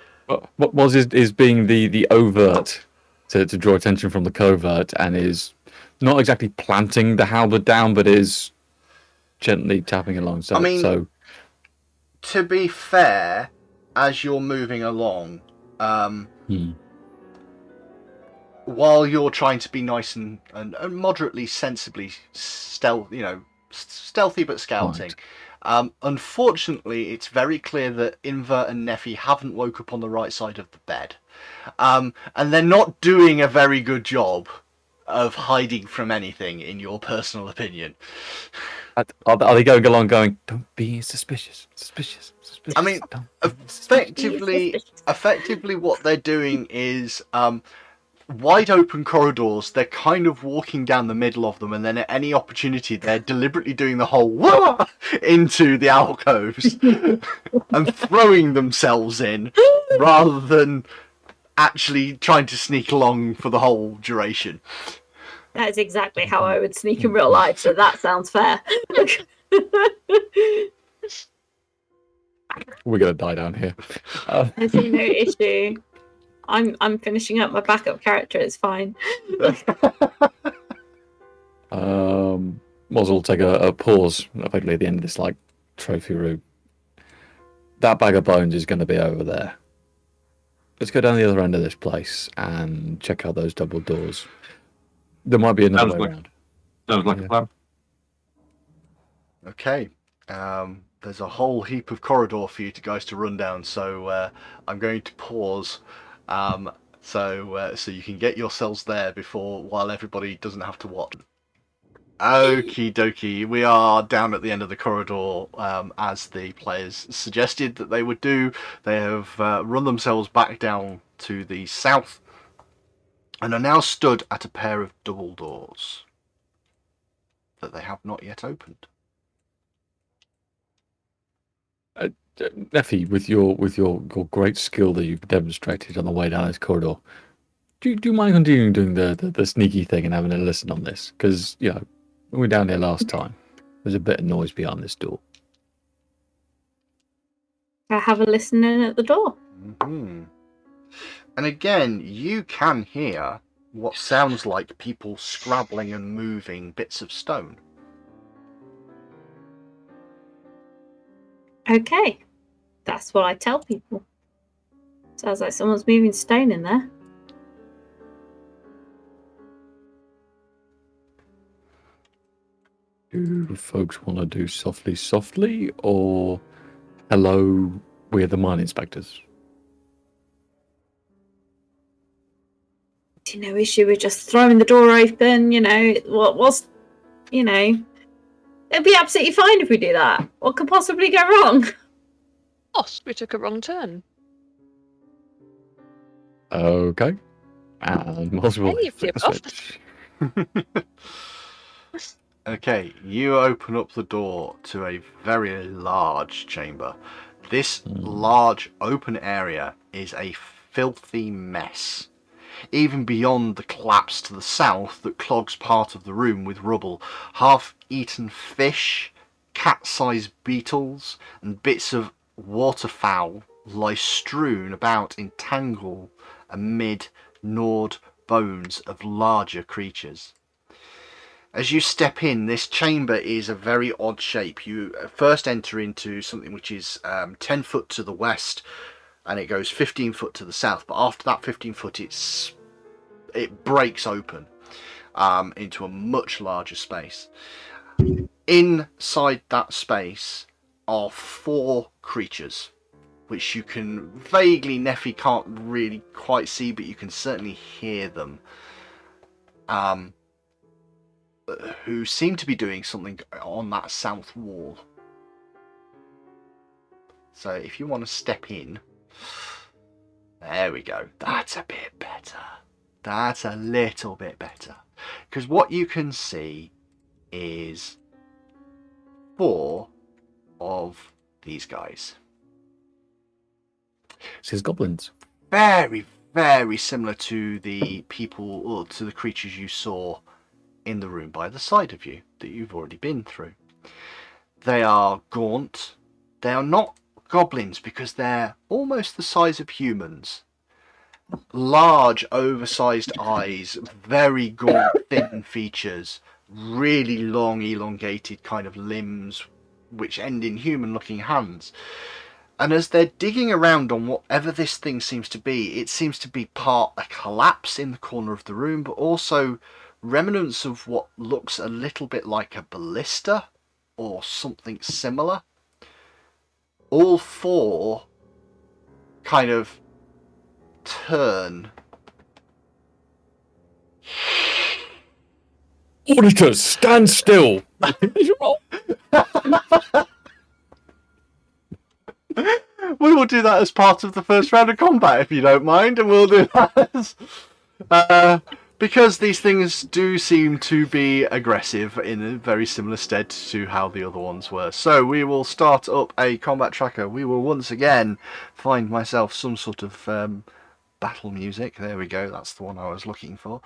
What was is being the overt to draw attention from the covert, and is not exactly planting the halberd down, but is gently tapping along. So, I mean, to be fair, as you're moving along, while you're trying to be nice and moderately sensibly stealthy but scouting, unfortunately, it's very clear that Invert and Neffy haven't woke up on the right side of the bed, and they're not doing a very good job of hiding from anything, in your personal opinion. Are they going along going, don't be suspicious. I mean, effectively what they're doing is wide open corridors. They're kind of walking down the middle of them, and then at any opportunity they're deliberately doing the whole wah! Into the alcoves and throwing themselves in, rather than actually trying to sneak along for the whole duration. That is exactly how I would sneak in real life, so that sounds fair. We're gonna die down here. I see no issue. I'm finishing up my backup character. It's fine. Moz will take a pause effectively at the end of this trophy room. That bag of bones is going to be over there. Let's go down the other end of this place and check out those double doors. There might be another way around. Sounds like a plan. Okay. There's a whole heap of corridor for you guys to run down, so I'm going to pause, so you can get yourselves there while everybody doesn't have to watch. Okie dokie, we are down at the end of the corridor, as the players suggested that they would do. They have run themselves back down to the south, and are now stood at a pair of double doors that they have not yet opened. Neffy, with your great skill that you've demonstrated on the way down this corridor, do you mind continuing doing the sneaky thing and having a listen on this? Because when we were down there last time, there's a bit of noise behind this door. I have a listen in at the door. Mm-hmm. And again, you can hear what sounds like people scrabbling and moving bits of stone. Okay. That's what I tell people. Sounds like someone's moving stone in there. Do folks want to do softly, or hello, we're the mine inspectors? No issue with just throwing the door open, it'd be absolutely fine if we do that. What could possibly go wrong? Lost. We took a wrong turn. Okay. And multiple Hey, flip the flip-off. switch. Okay, you open up the door to a very large chamber. This large open area is a filthy mess. Even beyond the collapse to the south that clogs part of the room with rubble, half-eaten fish, cat-sized beetles, and bits of waterfowl lie strewn about in tangle amid gnawed bones of larger creatures. As you step in, this chamber is a very odd shape. You first enter into something which is 10 foot to the west, and it goes 15 foot to the south. But after that 15 foot, it breaks open into a much larger space. Inside that space are 4 creatures, which you can vaguely, Neffy can't really quite see, but you can certainly hear them, who seem to be doing something on that south wall. So if you want to step in, there we go. That's a bit better. That's a little bit better. Because what you can see is 4 of these guys. It's his goblins. Very, very similar to the people, or to the creatures you saw in the room by the side of you that you've already been through. They are gaunt. They are not goblins because they're almost the size of humans. Large, oversized eyes, very gaunt, thin features, really long, elongated kind of limbs, which end in human-looking hands. And as they're digging around on whatever this thing seems to be, it seems to be part a collapse in the corner of the room, but also remnants of what looks a little bit like a ballista or something similar. All 4 kind of turn. Auditors, stand still. We will do that as part of the first round of combat, if you don't mind, and we'll do that because these things do seem to be aggressive in a very similar stead to how the other ones were. So we will start up a combat tracker. We will once again find myself some sort of battle music. There we go. That's the one I was looking for.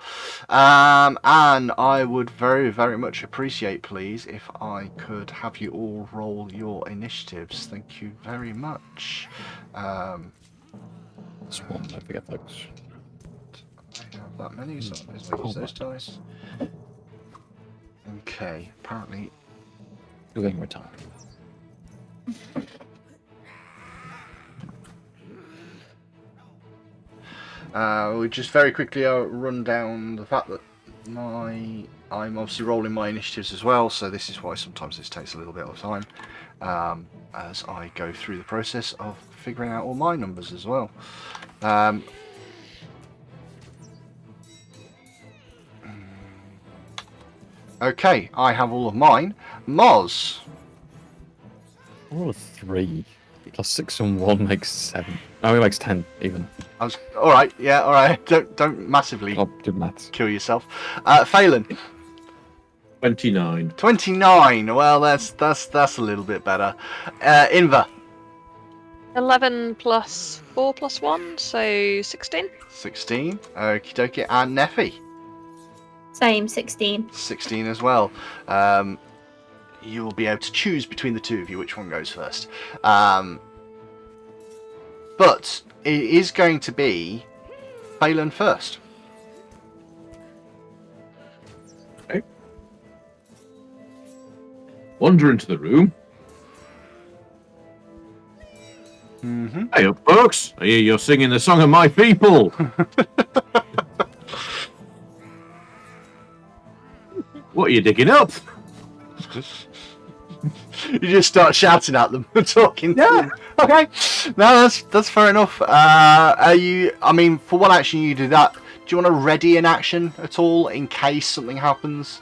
And I would very, very much appreciate, please, if I could have you all roll your initiatives. Thank you very much. Swan, don't forget, folks. I have that many, so I may use those dice. Okay, apparently You're getting retired. we just very quickly run down the fact that I'm obviously rolling my initiatives as well, so this is why sometimes this takes a little bit of time as I go through the process of figuring out all my numbers as well. Okay, I have all of mine. Moz. Roll a 3. Plus 6 and 1 makes 7. Oh, it makes 10 even. All right, yeah, all right. Don't massively I'll do maths. kill yourself. Phelan. 29. 29. Well, that's a little bit better. Inva. 11 plus 4 plus 1, so 16. 16. Okie dokie. And Neffy. Same, 16. 16 as well. You will be able to choose between the two of you which one goes first. But it is going to be Phelan first. Okay. Wander into the room. Mm-hmm. Hey up, folks. I hear you're singing the song of my people. What are you digging up? You just start shouting at them and talking to them. Okay. No, that's fair enough. Are you? I mean, for one action you do that. Do you want to ready an action at all in case something happens?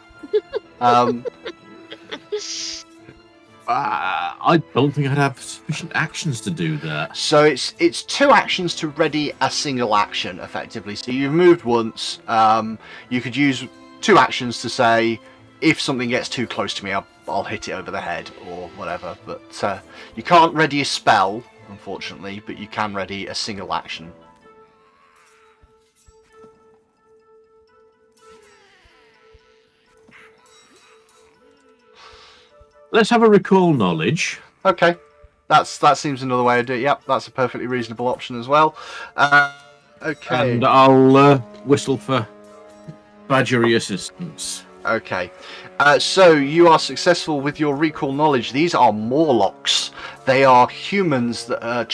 I don't think I'd have sufficient actions to do that. So it's 2 actions to ready a single action, effectively. So you've moved once. You could use 2 actions to say, if something gets too close to me, I'll hit it over the head or whatever. But you can't ready a spell, unfortunately, but you can ready a single action. Let's have a recall knowledge. Okay, that seems another way to do it. Yep, that's a perfectly reasonable option as well. Okay. And I'll whistle for Badgery assistance. Okay. So you are successful with your recall knowledge. These are Morlocks. They are humans that are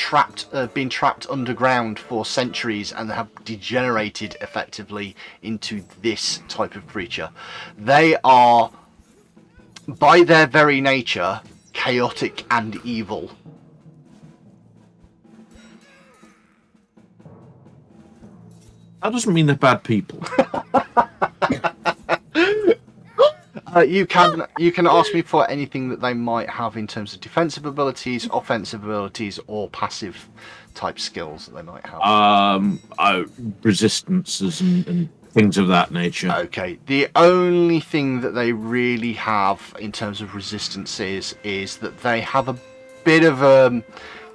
been trapped underground for centuries and have degenerated effectively into this type of creature. They are, by their very nature, chaotic and evil. That doesn't mean they're bad people. You can ask me for anything that they might have in terms of defensive abilities, offensive abilities, or passive type skills that they might have. Resistances and things of that nature. Okay, the only thing that they really have in terms of resistances is that they have a bit of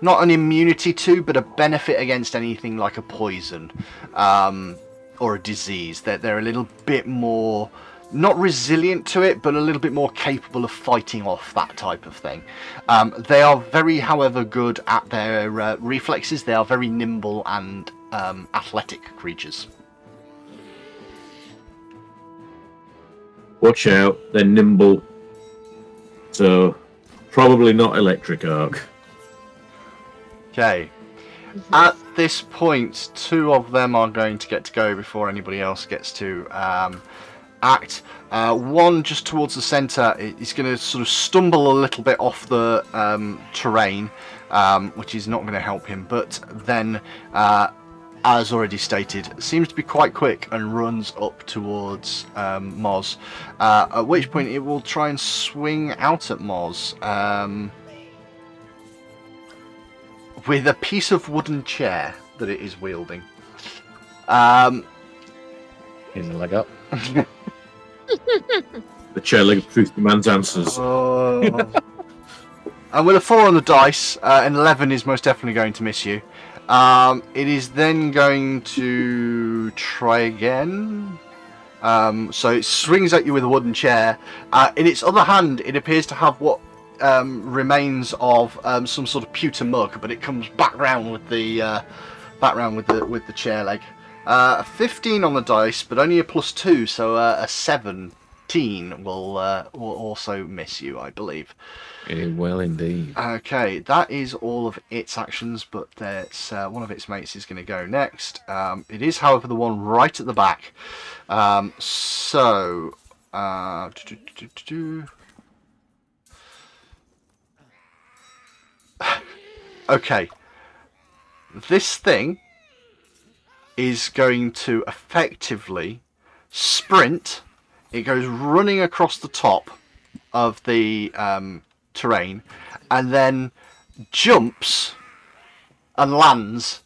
not an immunity to, but a benefit against anything like a poison or a disease. They're a little bit more, not resilient to it, but a little bit more capable of fighting off that type of thing. They are very, however, good at their reflexes. They are very nimble and athletic creatures. Watch out, they're nimble. So, probably not electric arc. Okay. At this point, 2 of them are going to get to go before anybody else gets to act. One just towards the centre is going to sort of stumble a little bit off the terrain, which is not going to help him. But then, as already stated, seems to be quite quick and runs up towards Moz. At which point it will try and swing out at Moz. With a piece of wooden chair that it is wielding. Here's a leg up. The chair leg of truth demands answers. And with a 4 on the dice, an 11 is most definitely going to miss you. It is then going to try again. So it swings at you with a wooden chair. In its other hand, it appears to have what remains of some sort of pewter mug, but it comes back round with the with the chair leg. A 15 on the dice, but only a +2, so a 17 will also miss you, I believe. Well, indeed. Okay, that is all of its actions, but that's one of its mates is going to go next. It is, however, the one right at the back. Okay, this thing is going to effectively sprint. It goes running across the top of the terrain and then jumps and lands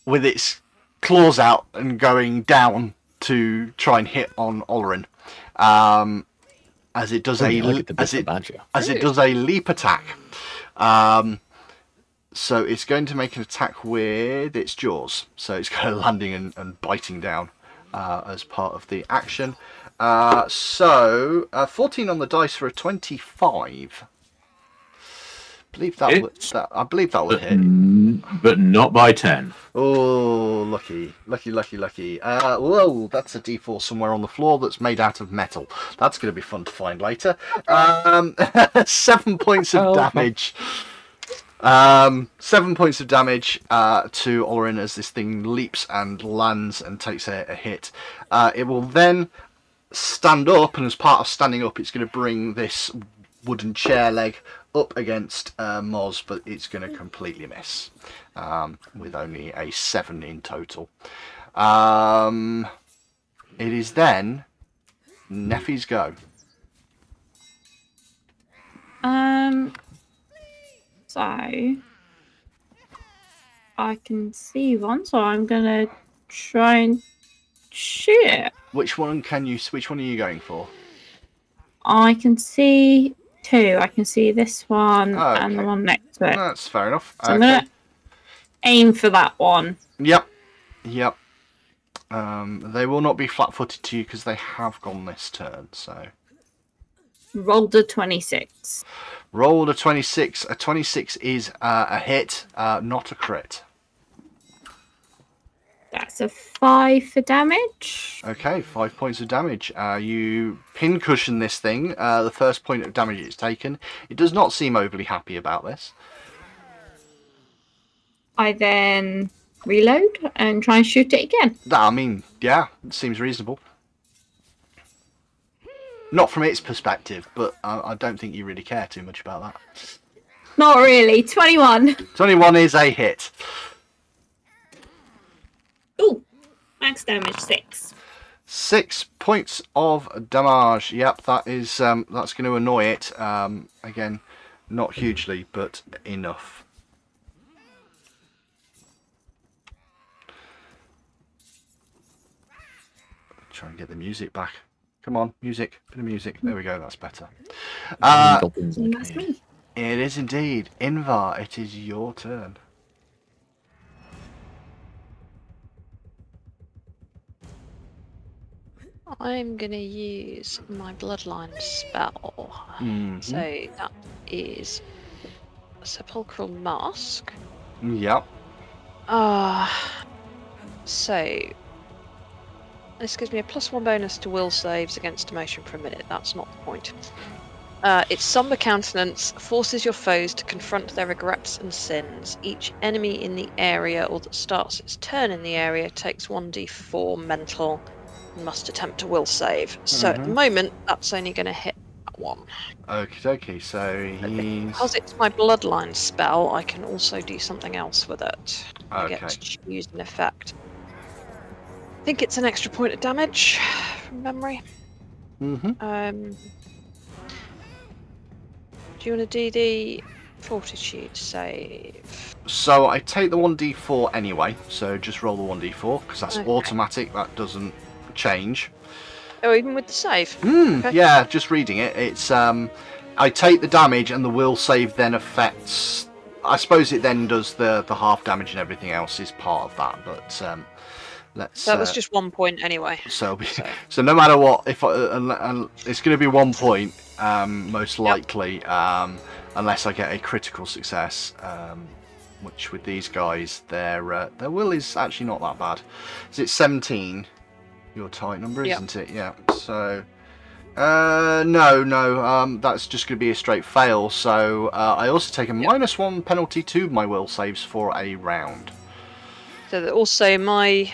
with its claws out and going down to try and hit on Olorin. As it does it does a leap attack. So it's going to make an attack with its jaws. So it's kind of landing and biting down as part of the action. 14 on the dice for a 25. I believe that will hit. But not by 10. Oh, lucky. Whoa, that's a D4 somewhere on the floor that's made out of metal. That's going to be fun to find later. 7 points of damage. 7 points of damage to Olorin as this thing leaps and lands and takes a hit. It will then stand up, and as part of standing up, it's going to bring this wooden chair leg up against Moz, but it's going to completely miss with only a 7 in total. It is then Neffy's go. So I can see one, so I'm gonna try and shoot it. Which one are you going for? I can see 2. I can see this one and the one next to it. That's fair enough. So I'm gonna aim for that one. Yep. They will not be flat-footed to you because they have gone this turn. So rolled a 26. Rolled a 26. A 26 is a hit, not a crit. That's a 5 for damage. Okay, 5 points of damage. You pincushion this thing. The first point of damage it's taken. It does not seem overly happy about this. I then reload and try and shoot it again. I mean, yeah, it seems reasonable. Not from its perspective, but I don't think you really care too much about that. Not really. 21. 21 is a hit. Ooh, max damage 6. 6 points of damage. Yep, that is that's going to annoy it. Again, not hugely, but enough. Try and get the music back. Come on, music. Bit of music. There we go. That's better. Goblins like That's me. me. It is indeed. Invar, it is your turn. I'm gonna use my bloodline spell. Mm-hmm. So that is Sepulchral Mask. Yep. So this gives me a +1 bonus to will saves against emotion per minute. That's not the point. Its somber countenance forces your foes to confront their regrets and sins. Each enemy in the area or that starts its turn in the area takes 1d4 mental and must attempt a will save. So at the moment, that's only going to hit that one. Okie dokie, so he's... Because it's my bloodline spell, I can also do something else with it. I Okay. get to choose an effect. I think it's an extra point of damage from memory. Mm-hmm. Do you want to do the fortitude save? So I take the 1d4 anyway, so just roll the 1d4, because that's Okay. automatic, that doesn't change. Oh, even with the save? Okay. Yeah, just reading it, it's I take the damage and the will save then affects... I suppose it then does the half damage and everything else is part of that, but let's... That was just 1 point anyway. So no matter what, if it's going to be 1 point, most likely, unless I get a critical success, which with these guys, their will is actually not that bad. Is it 17? Your tight number, isn't it? Yeah. So no, that's just going to be a straight fail. So I also take a -1 penalty to my will saves for a round. So that also my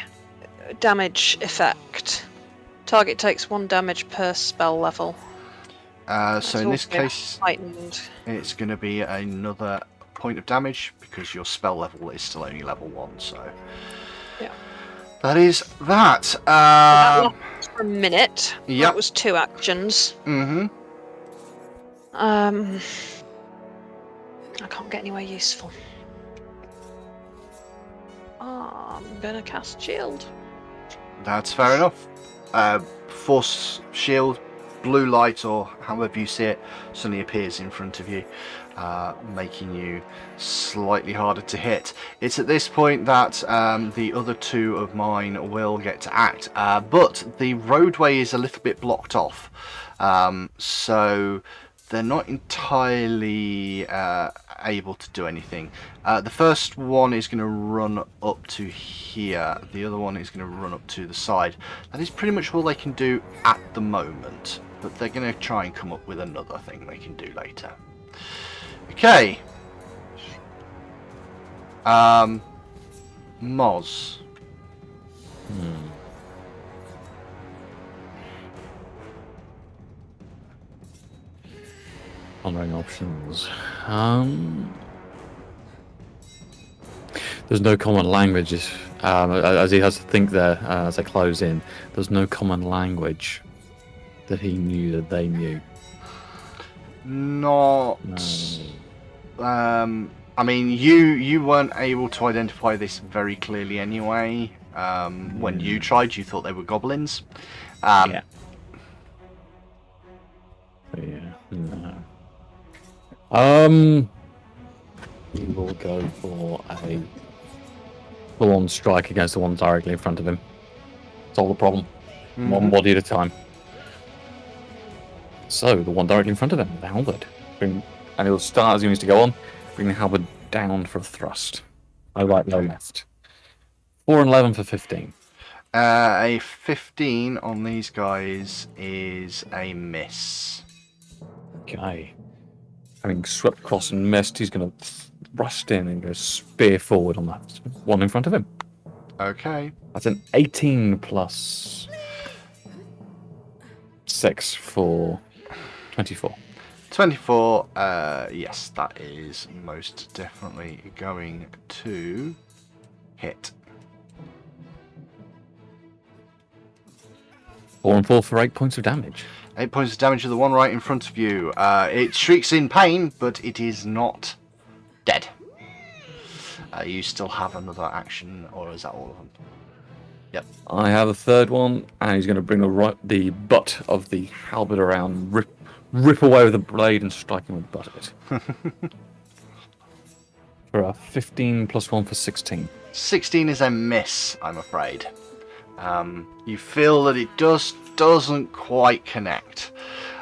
damage effect. Target takes 1 damage per spell level. So in this case, heightened. it's going to be another point of damage because your spell level is still only level 1. So Yeah. that is that. That lasts for a minute. Yep. That was 2 actions. Mm-hmm. I can't get anywhere useful. I'm gonna cast shield. That's fair enough. Force shield, blue light, or however you see it, suddenly appears in front of you, making you slightly harder to hit. It's at this point that the other 2 of mine will get to act, but the roadway is a little bit blocked off, so they're not entirely able to do anything. The first one is going to run up to here. The other one is going to run up to the side. That is pretty much all they can do at the moment, but they're going to try and come up with another thing they can do later. Okay. Moz. Pondering options. There's no common language, as he has to think there as they close in. There's no common language that he knew that they knew. Not. I mean, you weren't able to identify this very clearly anyway. When you tried, you thought they were goblins. Yeah. No. He will go for a full-on strike against the one directly in front of him. Solve the problem. One body at a time. So, the one directly in front of him, the halberd. And he'll start as he needs to go on, bring the halberd down for a thrust. No right, no left. 4 and 11 for 15. A 15 on these guys is a miss. Okay. Having swept across and missed, he's going to rust in and go spear forward on that one in front of him. Okay. That's an 18 plus 6 for 24. 24, yes, that is most definitely going to hit. 4 and 4 for 8 points of damage. 8 points of damage to the one right in front of you. It shrieks in pain, but it is not dead. You still have another action, or is that all of them? Yep. I have a third one, and he's going to bring the butt of the halberd around, rip away with the blade, and strike him with the butt of it. For a 15 plus 1 for 16. 16 is a miss, I'm afraid. You feel that it doesn't quite connect.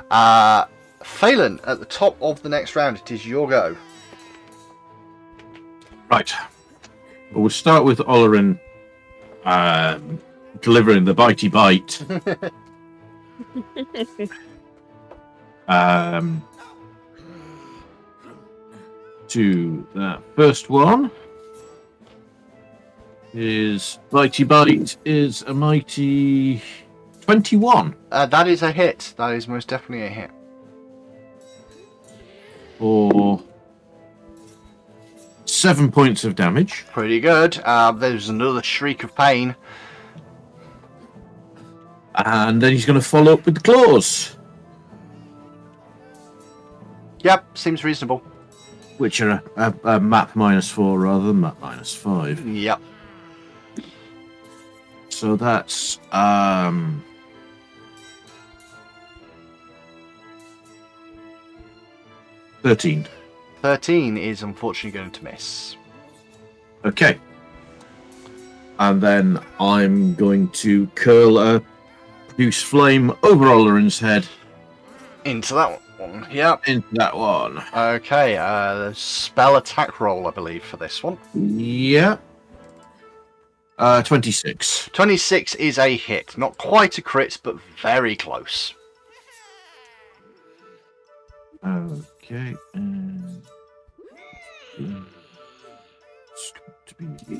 Phelan, at the top of the next round, it is your go. Right. Well, we'll start with Olerin delivering the bitey bite. To that first one. His bitey bite is a mighty 21 That is a hit. That is most definitely a hit. for 7 points of damage. Pretty good. There's another shriek of pain. And then he's going to follow up with the claws, Yep, seems reasonable. which are a map -4 rather than map -5. Yep. So that's 13. 13 is unfortunately going to miss. Okay. And then I'm going to curl a produce flame over Olerin's head Into that one. Yep. into that one. Okay, spell attack roll, I believe, for this one. Yeah. 26. 26 is a hit. Not quite a crit, but very close. Okay. It's going to be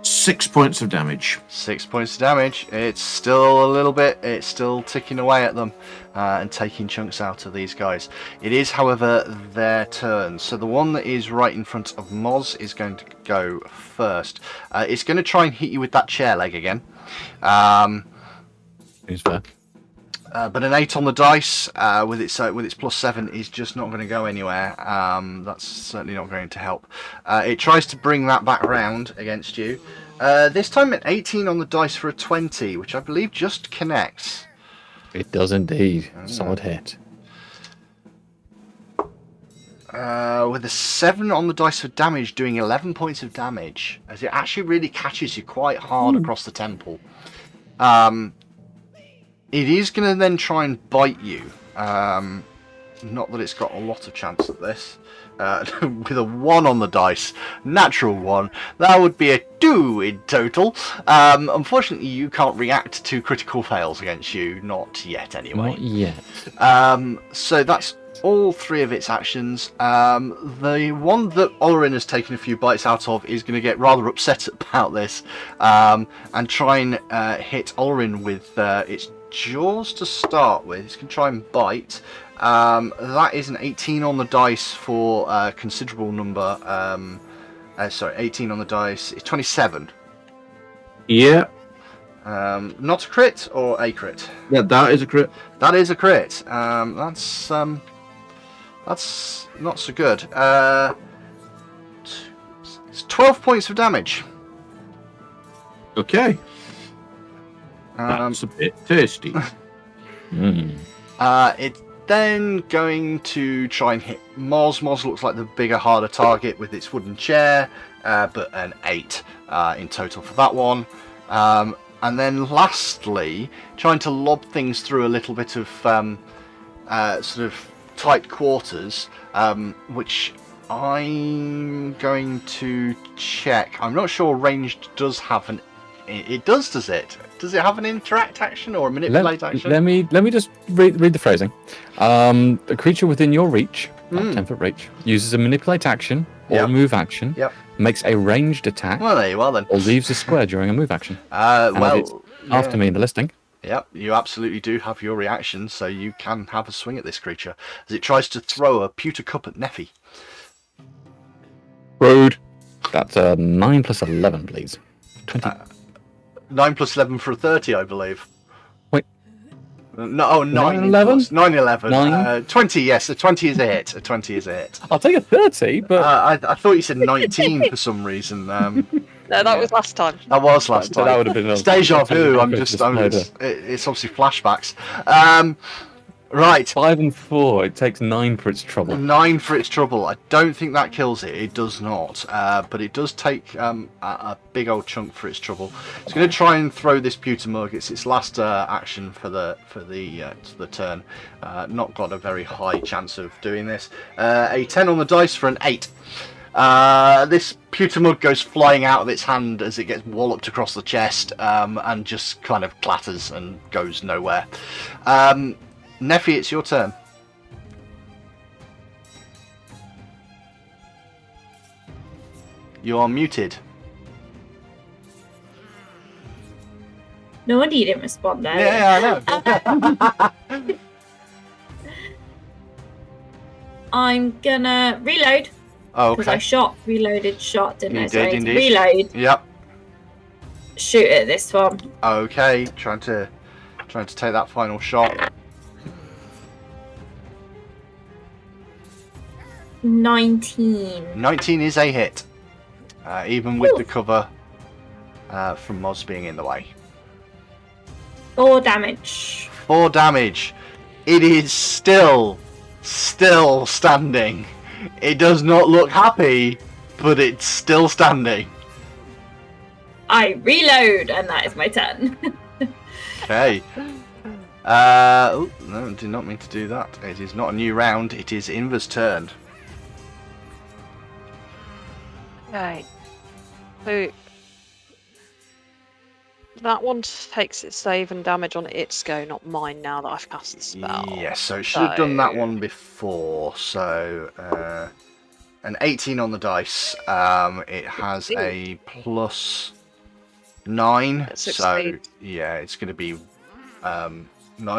6 points of damage. 6 points of damage. It's still a little bit. It's still ticking away at them and taking chunks out of these guys. It is, however, their turn. So the one that is right in front of Moz is going to go first. It's going to try and hit you with that chair leg again. Who's fair? But an 8 on the dice with its +7 is just not going to go anywhere. That's certainly not going to help. It tries to bring that back around against you. This time an 18 on the dice for a 20, which I believe just connects. It does indeed. Solid hit. With a 7 on the dice for damage, doing 11 points of damage, as it actually really catches you quite hard across the temple. It is going to then try and bite you. Not that it's got a lot of chance at this. With a 1 on the dice, natural 1, that would be a 2 in total. Unfortunately, you can't react to critical fails against you, not yet anyway. Not yet. So that's all 3 of its actions. The one that Olerin has taken a few bites out of is going to get rather upset about this and try and hit Olerin with its jaws to start with. It's going to try and bite. That is an 18 on the dice for a considerable number. 18 on the dice. It's 27. Yeah. Not a crit or a crit? Yeah, that is a crit. That is a crit. That's not so good. It's 12 points of damage. Okay. That's a bit tasty. It's then going to try and hit Moz. Moz looks like the bigger, harder target with its wooden chair, but an 8 in total for that one. And then lastly, trying to lob things through a little bit of sort of tight quarters, which I'm going to check. I'm not sure ranged does have an. It does it? Does it have an interact action or a manipulate action? Let me just read the phrasing. A creature within your reach, 10-foot reach, uses a manipulate action or move action, makes a ranged attack, Well, there you are then. or leaves a square during a move action. Well, After me in the listing. Yep, you absolutely do have your reaction, so you can have a swing at this creature as it tries to throw a pewter cup at Neffy. Rude. That's a 9 plus 11, please. 20. 9 plus 11 for a 30, I believe. Wait. No, 9 11? 9, 11. 9? 20, yes, a 20 is a hit. A 20 is a hit. I'll take a 30, but... I thought you said 19 for some reason. No, that was last time. That was last time. That would have been... It's deja vu, it's obviously flashbacks. Right. 5 and 4, it takes 9 for its trouble. 9 for its trouble. I don't think that kills it. It does not. But it does take a big old chunk for its trouble. It's going to try and throw this pewter mug. It's its last action for the turn. Not got a very high chance of doing this. A 10 on the dice for an 8. This pewter mug goes flying out of its hand as it gets walloped across the chest and just kind of clatters and goes nowhere. Neffy, it's your turn. You are muted. No wonder you didn't respond there. Yeah, I know. I'm gonna reload. Oh, Because I reloaded, didn't I? You So did indeed. reload, Yep. shoot at this one. Okay, trying to take that final shot. 19. 19 is a hit, even with the cover from Moz being in the way. 4 damage. 4 damage. It is still standing. It does not look happy, but it's still standing. I reload, and that is my turn. Okay. Oh, no, I did not mean to do that. It is not a new round. It is Inva's turn. Okay. So that one takes its save and damage on its go, not mine now that I've cast the spell. Yes, so it should have done that one before. So an 18 on the dice. It has a plus 9. So yeah, it's going to be not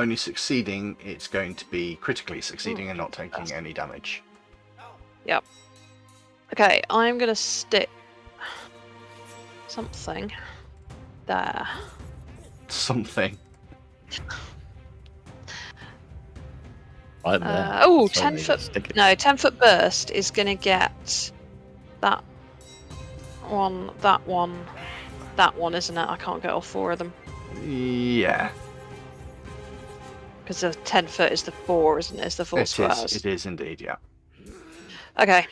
only succeeding, it's going to be critically succeeding and not taking any damage. Yep. Okay, I'm gonna stick something there. Something. Right there. Oh, So 10 we foot. stick it. No, 10 foot burst is gonna get that one, that one, isn't it? I can't get all 4 of them Yeah, because the 10 foot is the 4, isn't it? It's the 4 it squares. is. It is indeed. Yeah. Okay.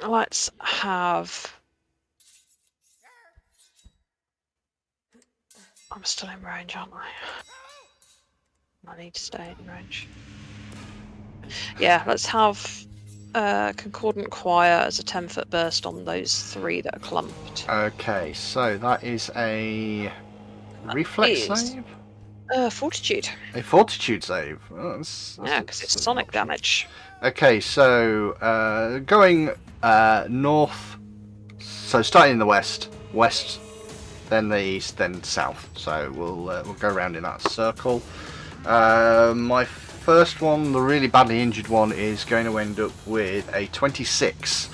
Let's have. I'm still in range, aren't I? I need to stay in range. Yeah, let's have Concordant Choir as a 10-foot burst on those 3 that are clumped. Okay, so that is a reflex is save. Fortitude. A fortitude save. Oh, that's Yeah, because it's an sonic option. damage. Okay, so going north. So starting in the west, then the east, then south. So we'll go around in that circle. My first one, the really badly injured one, is going to end up with a 26,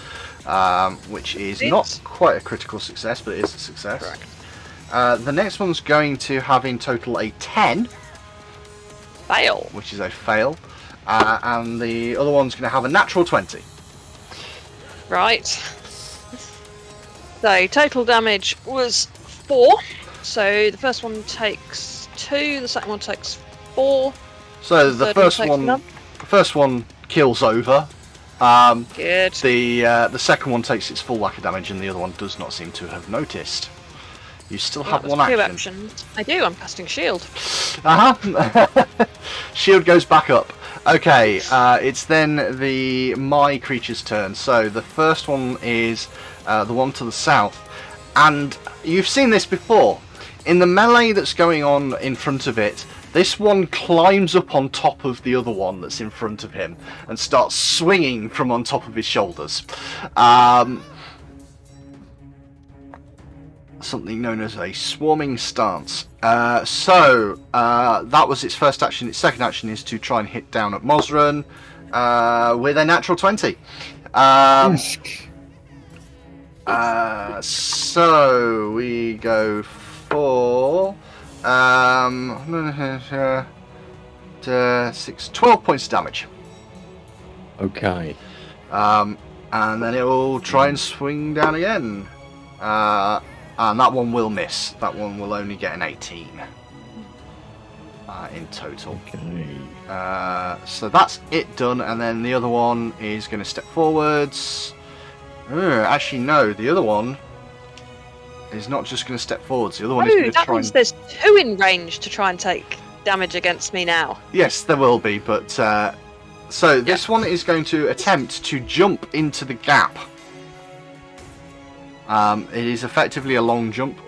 which is not quite a critical success, but it is a success. Correct. The next one's going to have in total a 10, Fail. which is a fail. And the other one's going to have a natural 20. Right. So total damage was 4. So the first one takes 2, the second one takes 4. So the third one first takes one, none. the first one kills over. Good. The second one takes its full whack of damage, and the other one does not seem to have noticed. You still have Well, one there's 2 action. actions. I do. I'm casting shield. Shield goes back up. Okay, it's then my creature's turn. So the first one is the one to the south, and you've seen this before. In the melee that's going on in front of it, this one climbs up on top of the other one that's in front of him and starts swinging from on top of his shoulders. Something known as a swarming stance. So that was its first action. Its second action is to try and hit down at Mosran with a natural 20. So we go for 12 points of damage. Okay. And then it will try and swing down again. And that one will miss. That one will only get an 18 in total. Okay. So that's it done, and then the other one is going to step forwards. Actually, no, the other one is not just going to step forwards. The other one is going to that try means and... there's two in range to try and take damage against me now. Yes, there will be, but... So this one is going to attempt to jump into the gap. It is effectively a long jump.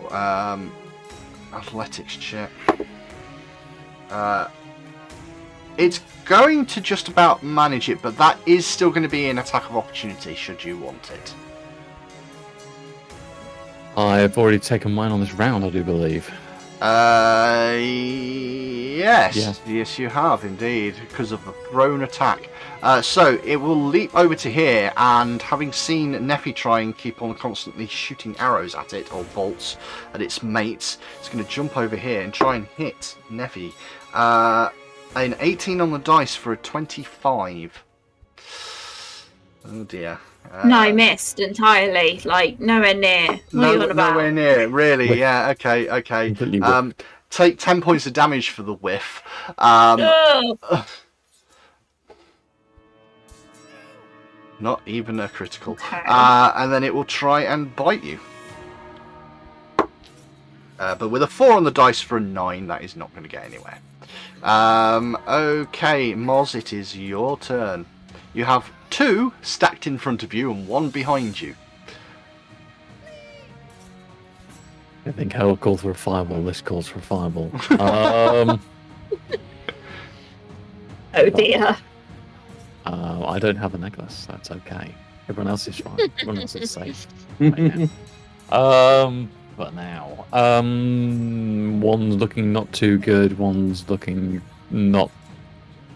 Athletics check. It's going to just about manage it, but that is still going to be an attack of opportunity should you want it. I've already taken mine on this round, I do believe. Yes. Yeah. Yes, you have indeed, because of the thrown attack. So it will leap over to here, and having seen Neffy try and keep on constantly shooting arrows at it, or bolts at its mates, it's going to jump over here and try and hit Neffy. An 18 on the dice for a 25. Oh dear. No, I missed entirely. Like, nowhere near. What are you on about? Nowhere near, really. Yeah, okay. Completely whiffed. Take 10 points of damage for the whiff. Oh, Not even a critical. okay. And then it will try and bite you. But with a 4 on the dice for a 9, that is not going to get anywhere. Okay, Moz, it is your turn. You have 2 stacked in front of you and 1 behind you. I think Hell calls for a fireball, this calls for a fireball. Oh dear. I don't have a necklace, that's okay. Everyone else is fine. Everyone else is safe. Right now. But now, one's looking not too good, one's looking not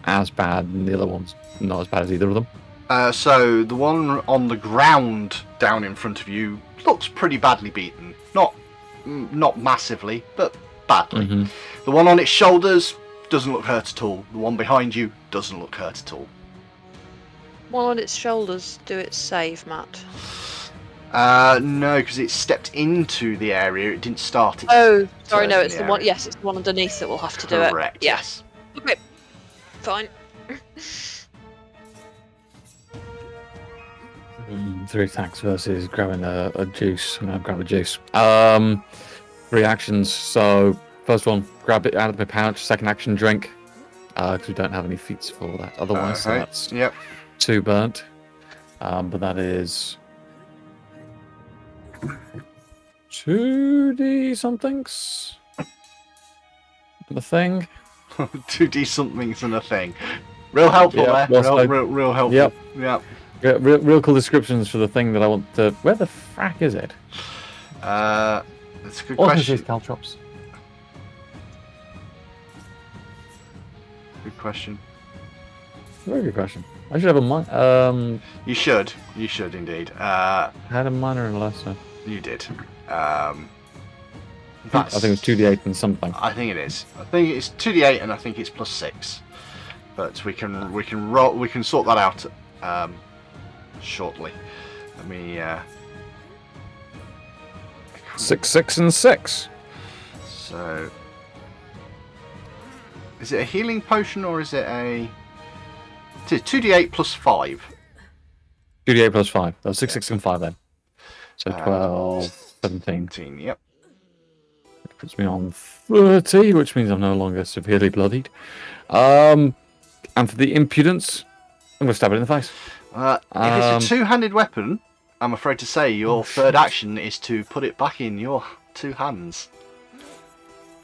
as bad, and the other one's not as bad as either of them. So the one on the ground down in front of you looks pretty badly beaten. Not massively, but badly. Mm-hmm. The one on its shoulders doesn't look hurt at all. The one behind you doesn't look hurt at all. One on its shoulders, do it save, Matt? No, because it stepped into the area. It didn't start it. Oh, sorry, turn no, in it's the the one. area. Yes, it's the one underneath that will have to do it. Correct. Yeah. Yes. Okay, fine. 3 attacks versus grabbing a juice. I'm gonna grab a juice. 3 actions. So first one, grab it out of my pouch. Second action, drink. Because we don't have any feats for that. Otherwise, so Okay. that's Yep. 2 burnt. But that is 2d somethings. The thing. 2D somethings and a thing. Real helpful Yeah, there. well, Real helpful. Yep. Yep. Real cool descriptions for the thing that I want to. Where the frack is it? That's a good What question. is these caltrops? Good question. Very good question. I should have a minor. You should indeed. I had a minor and a lesser. You did. I think it was 2d8 and something. I think it is. I think it's 2d8 and I think it's +6. But we can sort that out shortly. Let me 6, 6, and 6. So is it a healing potion or is it a... It's 2d8 +5. 2d8 plus 5. That was 6, 6, and 5 then. So 12, 17. 17, yep. Puts me on 30, which means I'm no longer severely bloodied. And for the impudence, I'm going to stab it in the face. If it's a two-handed weapon, I'm afraid to say your third action is to put it back in your two hands.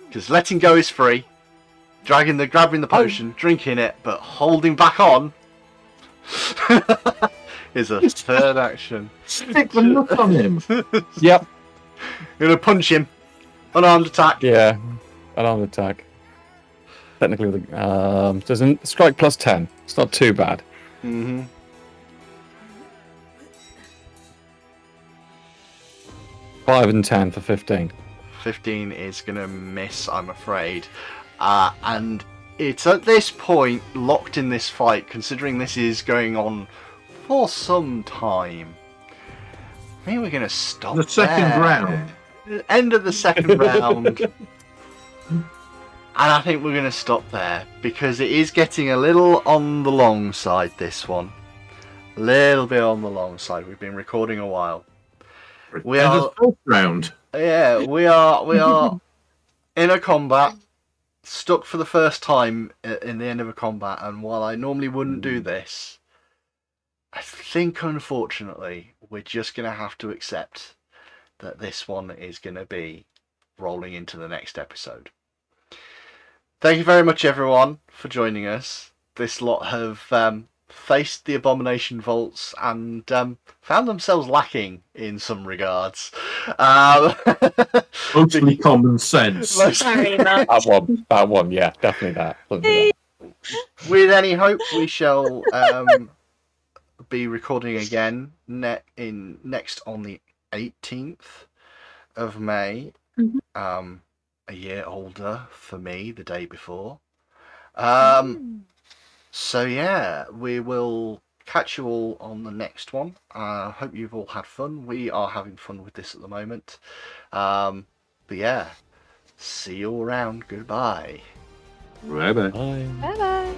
Because letting go is free. Grabbing the potion, drinking it, but holding back on is a third action. Stick the nut on him. Yep. You're gonna punch him. Unarmed attack. Yeah. Unarmed attack. Technically, with there's a strike plus 10. It's not too bad. Mm-hmm. 5 and 10 for 15. 15 is gonna miss, I'm afraid. And it's at this point locked in this fight, considering this is going on for some time. I think we're gonna stop The second there. round. End of the second round. And I think we're going to stop there, because it is getting a little on the long side, this one. A little bit on the long side. We've been recording a while. We And are, the fourth round. yeah, we are in a combat, stuck for the first time in the end of a combat, and while I normally wouldn't do this, I think unfortunately we're just going to have to accept that this one is going to be rolling into the next episode. Thank you very much, everyone, for joining us. This lot have faced the Abomination vaults and found themselves lacking in some regards. Mostly common sense. Sorry, Matt. That one, yeah, definitely that. With any hope, we shall be recording again next on the 18th of May. Mm-hmm. A year older for me the day before. So yeah, we will catch you all on the next one. Hope you've all had fun. We are having fun with this at the moment. But yeah, see you all around. Goodbye. Bye-bye. Bye. Bye bye.